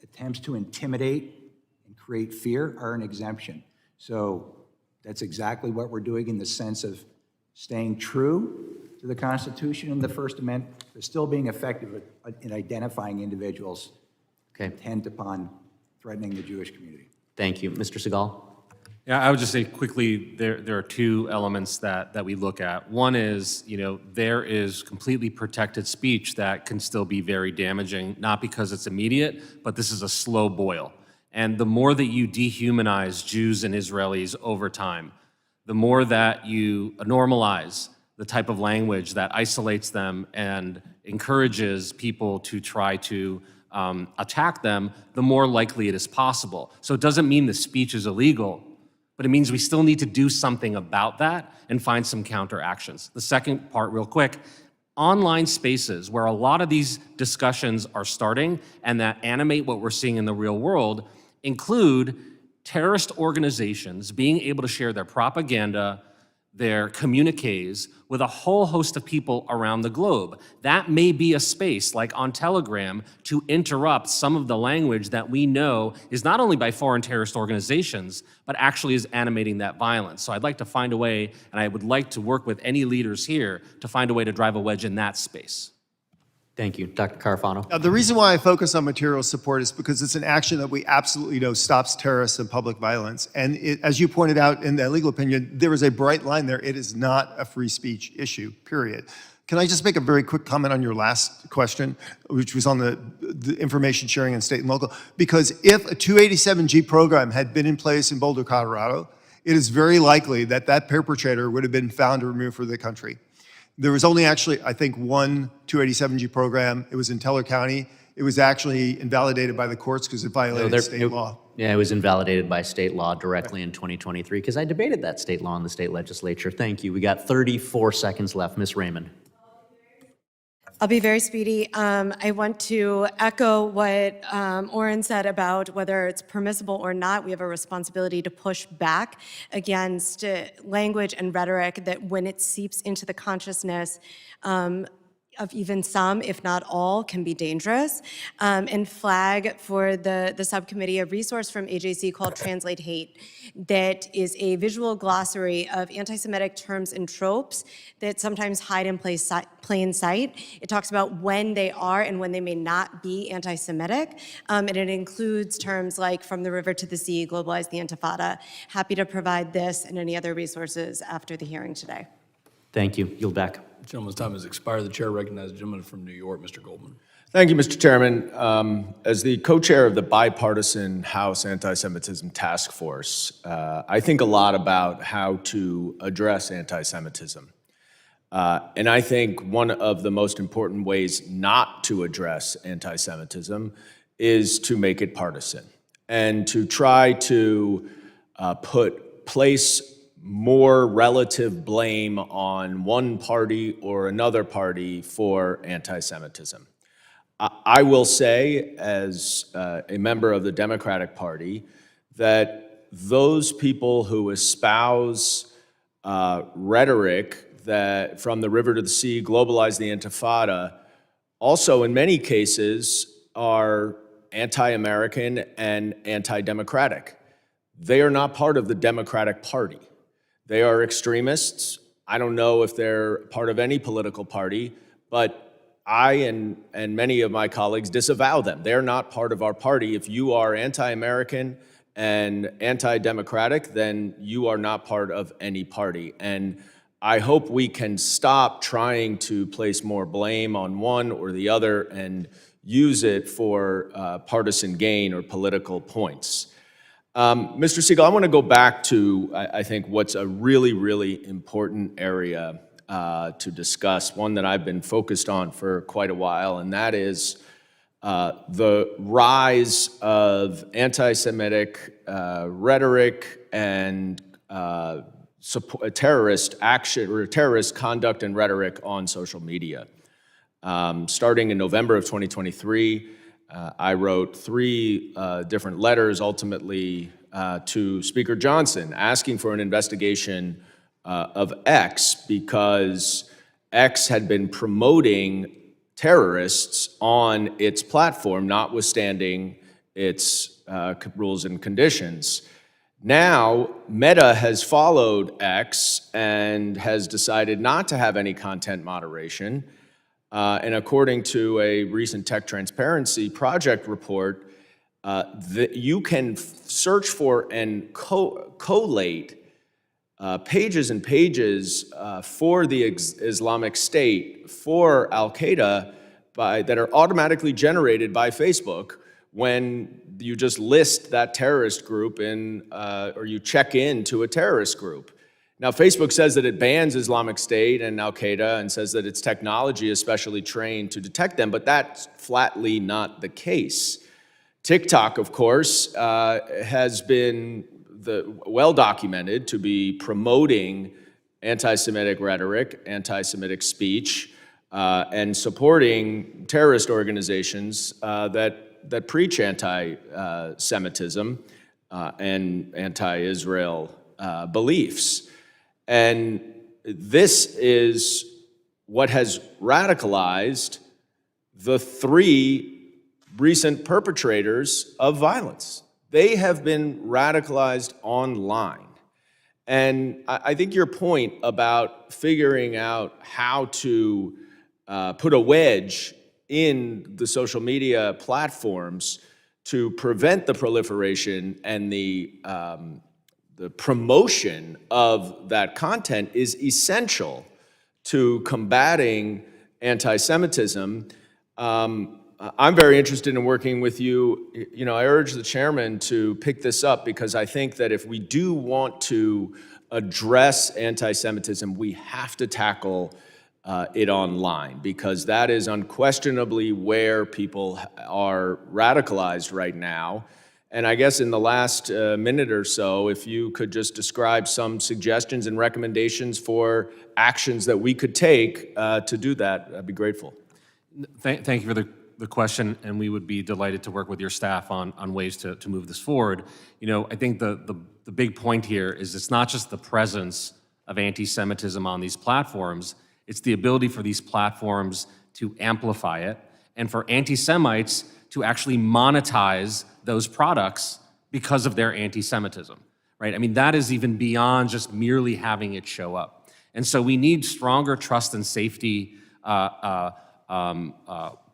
Attempts to intimidate and create fear are an exemption. So that's exactly what we're doing in the sense of staying true to the Constitution and the First Amendment, but still being effective in identifying individuals Okay. intent upon threatening the Jewish community. Thank you. Mr. Segal? Yeah, I would just say quickly, there are two elements that we look at. One is, there is completely protected speech that can still be very damaging, not because it's immediate, but this is a slow boil. And the more that you dehumanize Jews and Israelis over time, the more that you normalize the type of language that isolates them and encourages people to try to attack them, the more likely it is possible. So it doesn't mean the speech is illegal, but it means we still need to do something about that and find some counteractions. The second part, real quick, online spaces where a lot of these discussions are starting and that animate what we're seeing in the real world include terrorist organizations being able to share their propaganda, their communiques with a whole host of people around the globe. That may be a space, like on Telegram, to interrupt some of the language that we know is not only by foreign terrorist organizations, but actually is animating that violence. So I'd like to find a way, and I would like to work with any leaders here to find a way to drive a wedge in that space. Thank you. Dr. Carafano. Now, the reason why I focus on material support is because it's an action that we absolutely know stops terrorists and public violence. And as you pointed out in that legal opinion, there is a bright line there. It is not a free speech issue, period. Can I just make a very quick comment on your last question, which was on the information sharing in state and local? Because if a 287G program had been in place in Boulder, Colorado, it is very likely that that perpetrator would have been found and removed from the country. There was only actually, I think, one 287G program. It was in Teller County. It was actually invalidated by the courts because it violated state law. Yeah, it was invalidated by state law directly in 2023 because I debated that state law in the state legislature. Thank you. We got 34 seconds left. Ms. Rayman. I'll be very speedy. I want to echo what Oren said about whether it's permissible or not. We have a responsibility to push back against language and rhetoric that when it seeps into the consciousness of even some, if not all, can be dangerous, and flag for the subcommittee a resource from AJC called Translate Hate that is a visual glossary of anti-Semitic terms and tropes that sometimes hide in plain sight. It talks about when they are and when they may not be anti-Semitic, and it includes terms like from the river to the sea, globalize the Intifada. Happy to provide this and any other resources after the hearing today. Thank you. Yield back. Gentleman's time has expired. The chair recognizes the gentleman from New York, Mr. Goldman. Thank you, Mr. Chairman. As the co-chair of the bipartisan House Anti-Semitism Task Force, I think a lot about how to address anti-Semitism. And I think one of the most important ways not to address anti-Semitism is to make it partisan and to try to place more relative blame on one party or another party for anti-Semitism. I will say, as a member of the Democratic Party, that those people who espouse rhetoric that from the river to the sea, globalize the Intifada, also in many cases are anti-American and anti-democratic. They are not part of the Democratic Party. They are extremists. I don't know if they're part of any political party, but I and many of my colleagues disavow them. They're not part of our party. If you are anti-American and anti-democratic, then you are not part of any party. And I hope we can stop trying to place more blame on one or the other and use it for partisan gain or political points. Mr. Segal, I want to go back to, I think, what's a really, really important area to discuss, one that I've been focused on for quite a while, and that is the rise of anti-Semitic rhetoric and terrorist action or terrorist conduct and rhetoric on social media. Starting in November of 2023, I wrote 3 different letters, ultimately to Speaker Johnson, asking for an investigation of X because X had been promoting terrorists on its platform, notwithstanding its rules and conditions. Now, Meta has followed X and has decided not to have any content moderation. And according to a recent Tech Transparency Project report, you can search for and collate pages and pages for the Islamic State, for Al-Qaeda, that are automatically generated by Facebook when you just list that terrorist group or you check in to a terrorist group. Now, Facebook says that it bans Islamic State and Al-Qaeda and says that its technology is specially trained to detect them, but that's flatly not the case. TikTok, of course, has been well documented to be promoting anti-Semitic rhetoric, anti-Semitic speech, and supporting terrorist organizations that preach anti-Semitism and anti-Israel beliefs. And this is what has radicalized the three recent perpetrators of violence. They have been radicalized online. And I think your point about figuring out how to put a wedge in the social media platforms to prevent the proliferation and the promotion of that content is essential to combating anti-Semitism. I'm very interested in working with you. You know, I urge the chairman to pick this up because I think that if we do want to address anti-Semitism, we have to tackle it online, because that is unquestionably where people are radicalized right now. And I guess in the last minute or so, if you could just describe some suggestions and recommendations for actions that we could take to do that, I'd be grateful. Thank you for the question, and we would be delighted to work with your staff on ways to move this forward. You know, I think the big point here is it's not just the presence of anti-Semitism on these platforms, it's the ability for these platforms to amplify it and for anti-Semites to actually monetize those products because of their anti-Semitism, right? I mean, that is even beyond just merely having it show up. And so we need stronger trust and safety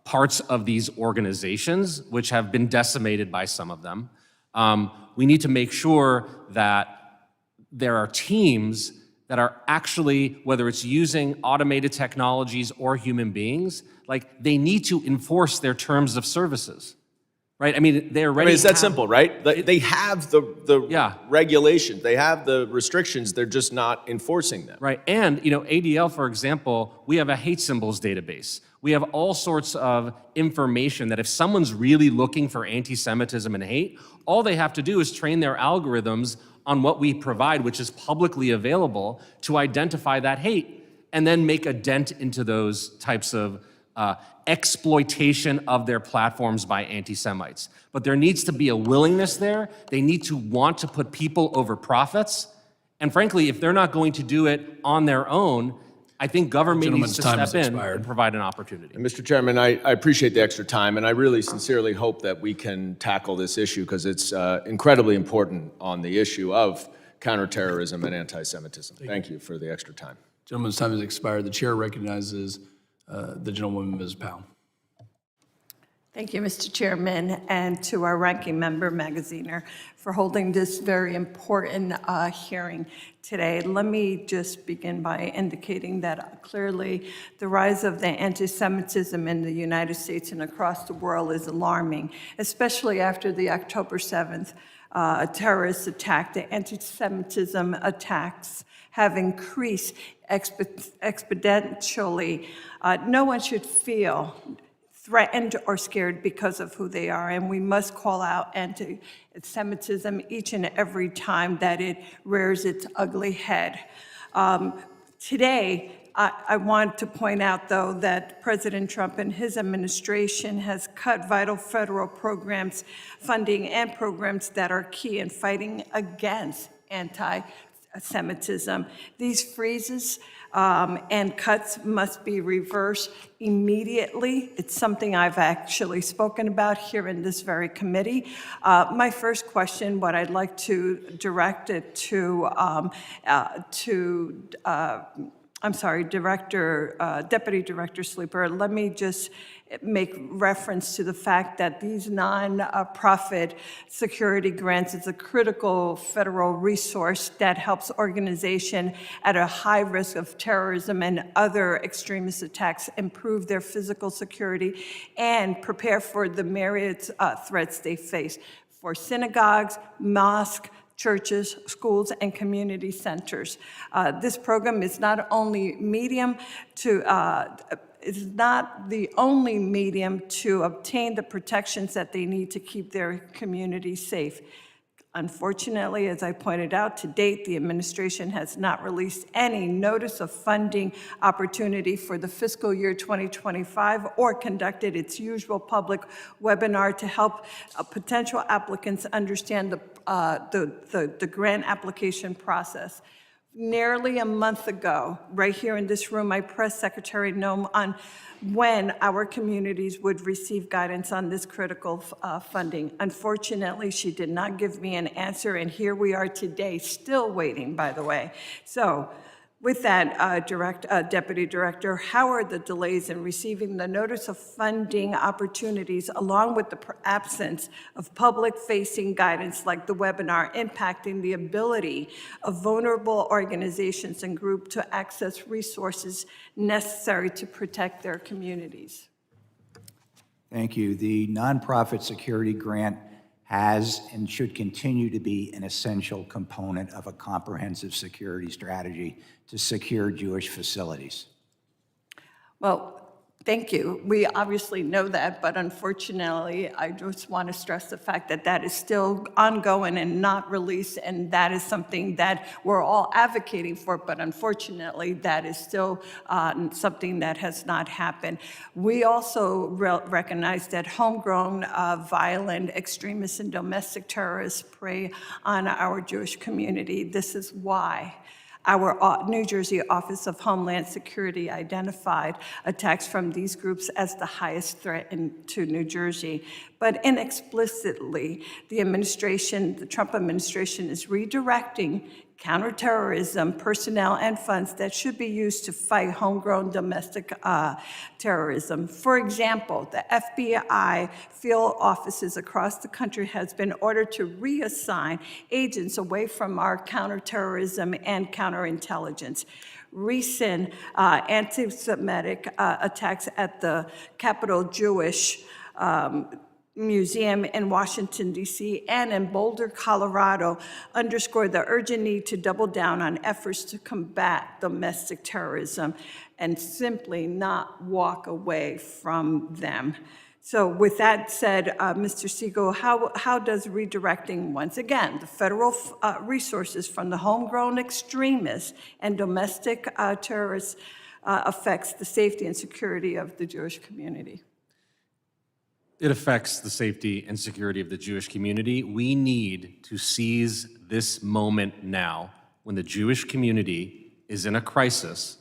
parts of these organizations, which have been decimated by some of them. We need to make sure that there are teams that are actually, whether it's using automated technologies or human beings, like they need to enforce their terms of services, right? I mean, they already it's that simple, right? They have the regulations, they have the restrictions, they're just not enforcing them. Right, and you know, ADL, for example, we have a hate symbols database. We have all sorts of information that if someone's really looking for anti-Semitism and hate, all they have to do is train their algorithms on what we provide, which is publicly available, to identify that hate, and then make a dent into those types of exploitation of their platforms by anti-Semites. But there needs to be a willingness there. They need to want to put people over profits. And frankly, if they're not going to do it on their own, I think government needs to step in and provide an opportunity. And Mr. Chairman, I appreciate the extra time, and I really sincerely hope that we can tackle this issue because it's incredibly important on the issue of counterterrorism and anti-Semitism. Thank you for the extra time. Gentleman's time has expired. The chair recognizes the gentlewoman, Ms. Powell. Thank you, Mr. Chairman, and to our ranking member, Magaziner, for holding this very important hearing today. Let me just begin by indicating that clearly the rise of the anti-Semitism in the United States and across the world is alarming, especially after the October 7th terrorist attack. The anti-Semitism attacks have increased exponentially. No one should feel threatened or scared because of who they are, and we must call out anti-Semitism each and every time that it rears its ugly head. Today, I want to point out, though, that President Trump and his administration has cut vital federal programs, funding, and programs that are key in fighting against anti-Semitism. These freezes and cuts must be reversed immediately. It's something I've actually spoken about here in this very committee. My first question, what I'd like to direct it to Deputy Director Sleeper, let me just make reference to the fact that these non-profit security grants is a critical federal resource that helps organizations at a high risk of terrorism and other extremist attacks improve their physical security and prepare for the myriad threats they face for synagogues, mosques, churches, schools, and community centers. This program is not only is not the only medium to obtain the protections that they need to keep their community safe. Unfortunately, as I pointed out, to date, the administration has not released any notice of funding opportunity for the fiscal year 2025 or conducted its usual public webinar to help potential applicants understand the grant application process. Nearly a month ago, right here in this room, I pressed Secretary Noem on when our communities would receive guidance on this critical funding. Unfortunately, she did not give me an answer, and here we are today, still waiting, by the way. So with that, Deputy Director, how are the delays in receiving the notice of funding opportunities along with the absence of public-facing guidance like the webinar impacting the ability of vulnerable organizations and groups to access resources necessary to protect their communities? Thank you. The nonprofit security grant has and should continue to be an essential component of a comprehensive security strategy to secure Jewish facilities. Well, thank you. We obviously know that, but unfortunately, I just want to stress the fact that that is still ongoing and not released, and that is something that we're all advocating for, but unfortunately, that is still something that has not happened. We also recognize that homegrown, violent extremists and domestic terrorists prey on our Jewish community. This is why our New Jersey Office of Homeland Security identified attacks from these groups as the highest threat to New Jersey. But inexplicitly, the Trump administration is redirecting counterterrorism personnel and funds that should be used to fight homegrown domestic terrorism. For example, the FBI field offices across the country has been ordered to reassign agents away from our counterterrorism and counterintelligence. Recent anti-Semitic attacks at the Capitol Jewish Museum in Washington, D.C., and in Boulder, Colorado, underscore the urgent need to double down on efforts to combat domestic terrorism and simply not walk away from them. So with that said, Mr. Segal, how does redirecting, once again, the federal resources from the homegrown extremists and domestic terrorists affects the safety and security of the Jewish community? It affects the safety and security of the Jewish community. We need to seize this moment now when the Jewish community is in a crisis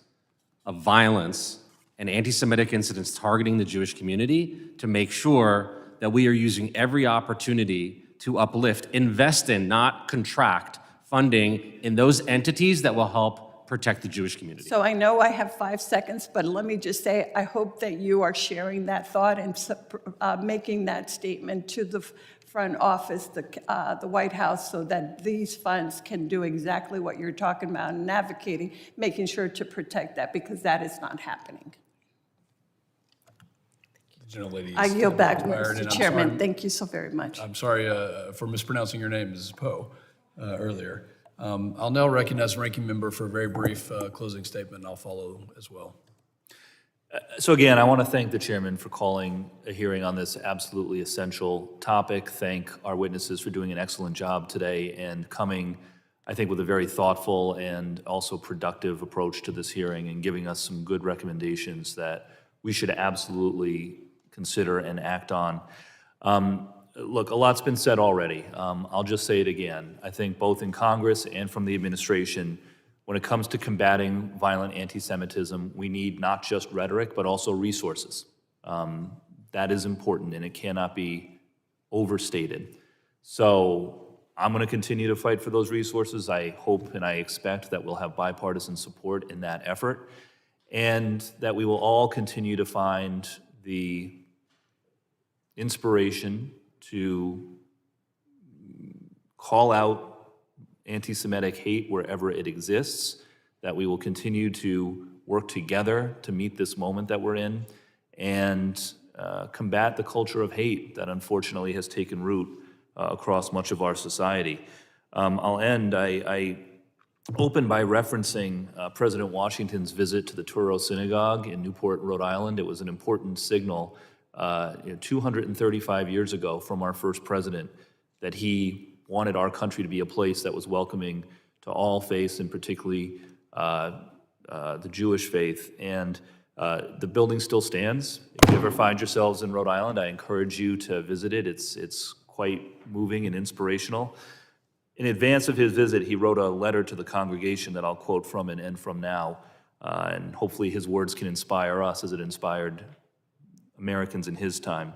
of violence and anti-Semitic incidents targeting the Jewish community to make sure that we are using every opportunity to uplift, invest in, not contract funding in those entities that will help protect the Jewish community. So I know I have 5 seconds, but let me just say, I hope that you are sharing that thought and making that statement to the front office, the White House, so that these funds can do exactly what you're talking about and advocating, making sure to protect that, because that is not happening. I yield back, Mr. Chairman. Thank you so very much. I'm sorry for mispronouncing your name, Mrs. Poe, earlier. I'll now recognize the ranking member for a very brief closing statement, and I'll follow as well. So again, I want to thank the chairman for calling a hearing on this absolutely essential topic. Thank our witnesses for doing an excellent job today and coming, I think, with a very thoughtful and also productive approach to this hearing and giving us some good recommendations that we should absolutely consider and act on. Look, a lot's been said already. I'll just say it again. I think both in Congress and from the administration, when it comes to combating violent anti-Semitism, we need not just rhetoric, but also resources. That is important, and it cannot be overstated. So I'm going to continue to fight for those resources. I hope and I expect that we'll have bipartisan support in that effort, and that we will all continue to find the inspiration to call out anti-Semitic hate wherever it exists, that we will continue to work together to meet this moment that we're in, and combat the culture of hate that unfortunately has taken root across much of our society. I'll end. I open by referencing President Washington's visit to the Touro Synagogue in Newport, Rhode Island. It was an important signal 235 years ago from our first president that he wanted our country to be a place that was welcoming to all faiths, and particularly the Jewish faith. And the building still stands. If you ever find yourselves in Rhode Island, I encourage you to visit it. It's quite moving and inspirational. In advance of his visit, he wrote a letter to the congregation that I'll quote from and end from now, and hopefully his words can inspire us as it inspired Americans in his time.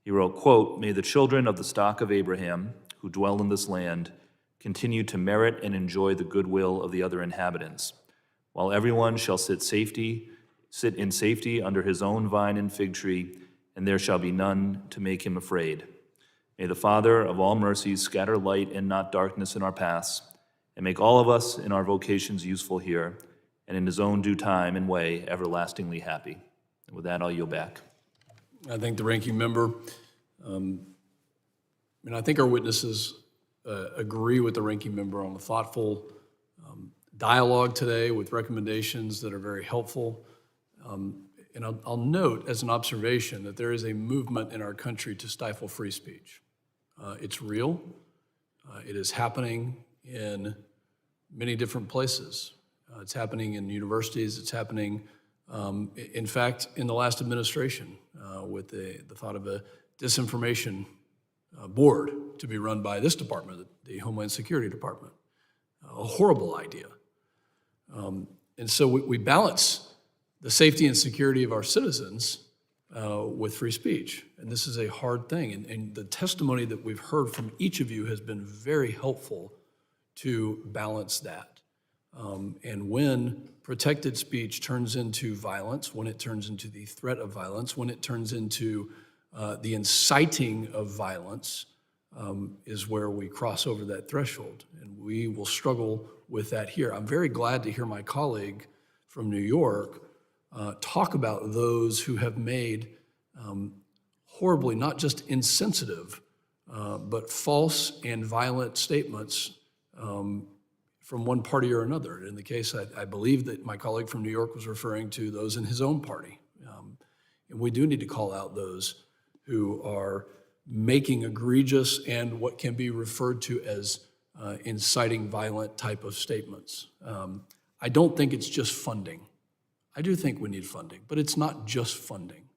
He wrote, quote, "May the children of the stock of Abraham who dwell in this land continue to merit and enjoy the goodwill of the other inhabitants, while everyone shall sit in safety under his own vine and fig tree, and there shall be none to make him afraid. May the Father of all mercies scatter light and not darkness in our paths, and make all of us in our vocations useful here, and in his own due time and way everlastingly happy." And with that, I'll yield back. I thank the ranking member. I think our witnesses agree with the ranking member on a thoughtful dialogue today with recommendations that are very helpful. And I'll note as an observation that there is a movement in our country to stifle free speech. It's real. It is happening in many different places. It's happening in universities. It's happening, in fact, in the last administration with the thought of a disinformation board to be run by this department, the Homeland Security Department. A horrible idea. And so we balance the safety and security of our citizens with free speech. And this is a hard thing. And the testimony that we've heard from each of you has been very helpful to balance that. And when protected speech turns into violence, when it turns into the threat of violence, when it turns into the inciting of violence, is where we cross over that threshold. And we will struggle with that here. I'm very glad to hear my colleague from New York talk about those who have made horribly, not just insensitive, but false and violent statements from one party or another. In the case, I believe that my colleague from New York was referring to those in his own party. And we do need to call out those who are making egregious and what can be referred to as inciting violent type of statements. I don't think it's just funding. I do think we need funding, but it's not just funding.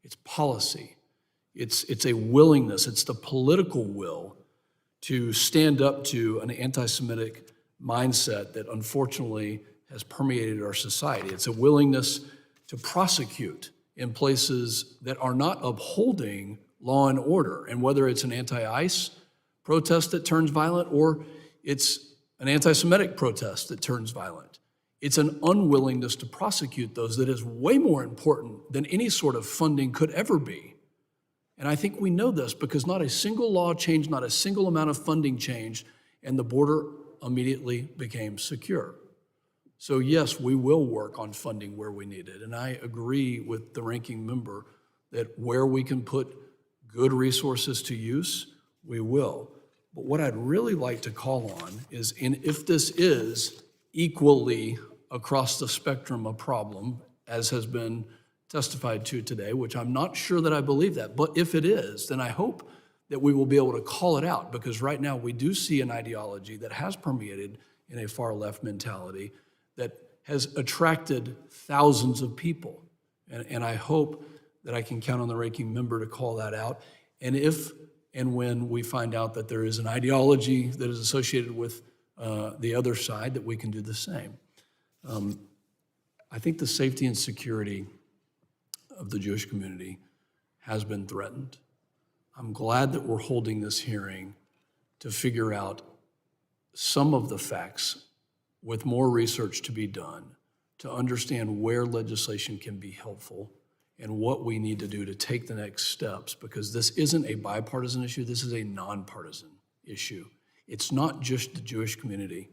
It's policy. It's a willingness. It's the political will to stand up to an anti-Semitic mindset that unfortunately has permeated our society. It's a willingness to prosecute in places that are not upholding law and order. And whether it's an anti-ICE protest that turns violent or it's an anti-Semitic protest that turns violent, it's an unwillingness to prosecute those that is way more important than any sort of funding could ever be. And I think we know this because not a single law changed, not a single amount of funding changed, and the border immediately became secure. So yes, we will work on funding where we need it. And I agree with the ranking member that where we can put good resources to use, we will. But what I'd really like to call on is, and if this is equally across the spectrum a problem, as has been testified to today, which I'm not sure that I believe that, but if it is, then I hope that we will be able to call it out, because right now we do see an ideology that has permeated in a far left mentality that has attracted thousands of people. And I hope that I can count on the ranking member to call that out. And if and when we find out that there is an ideology that is associated with the other side, that we can do the same. I think the safety and security of the Jewish community has been threatened. I'm glad that we're holding this hearing to figure out some of the facts with more research to be done to understand where legislation can be helpful and what we need to do to take the next steps, because this isn't a bipartisan issue, this is a nonpartisan issue. It's not just the Jewish community,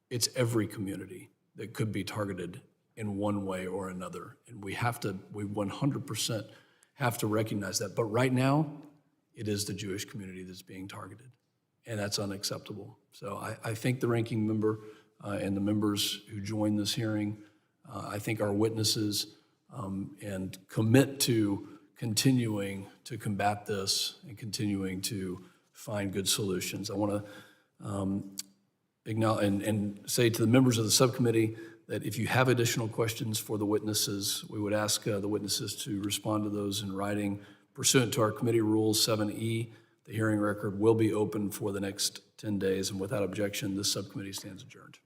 it's every community that could be targeted in one way or another. And we 100% have to recognize that. But right now, it is the Jewish community that's being targeted, and that's unacceptable. So I thank the ranking member and the members who joined this hearing. I think our witnesses and commit to continuing to combat this and continuing to find good solutions. I want to acknowledge and say to the members of the subcommittee that if you have additional questions for the witnesses, we would ask the witnesses to respond to those in writing. Pursuant to our committee rules 7E, the hearing record will be open for the next 10 days, and without objection, this subcommittee stands adjourned.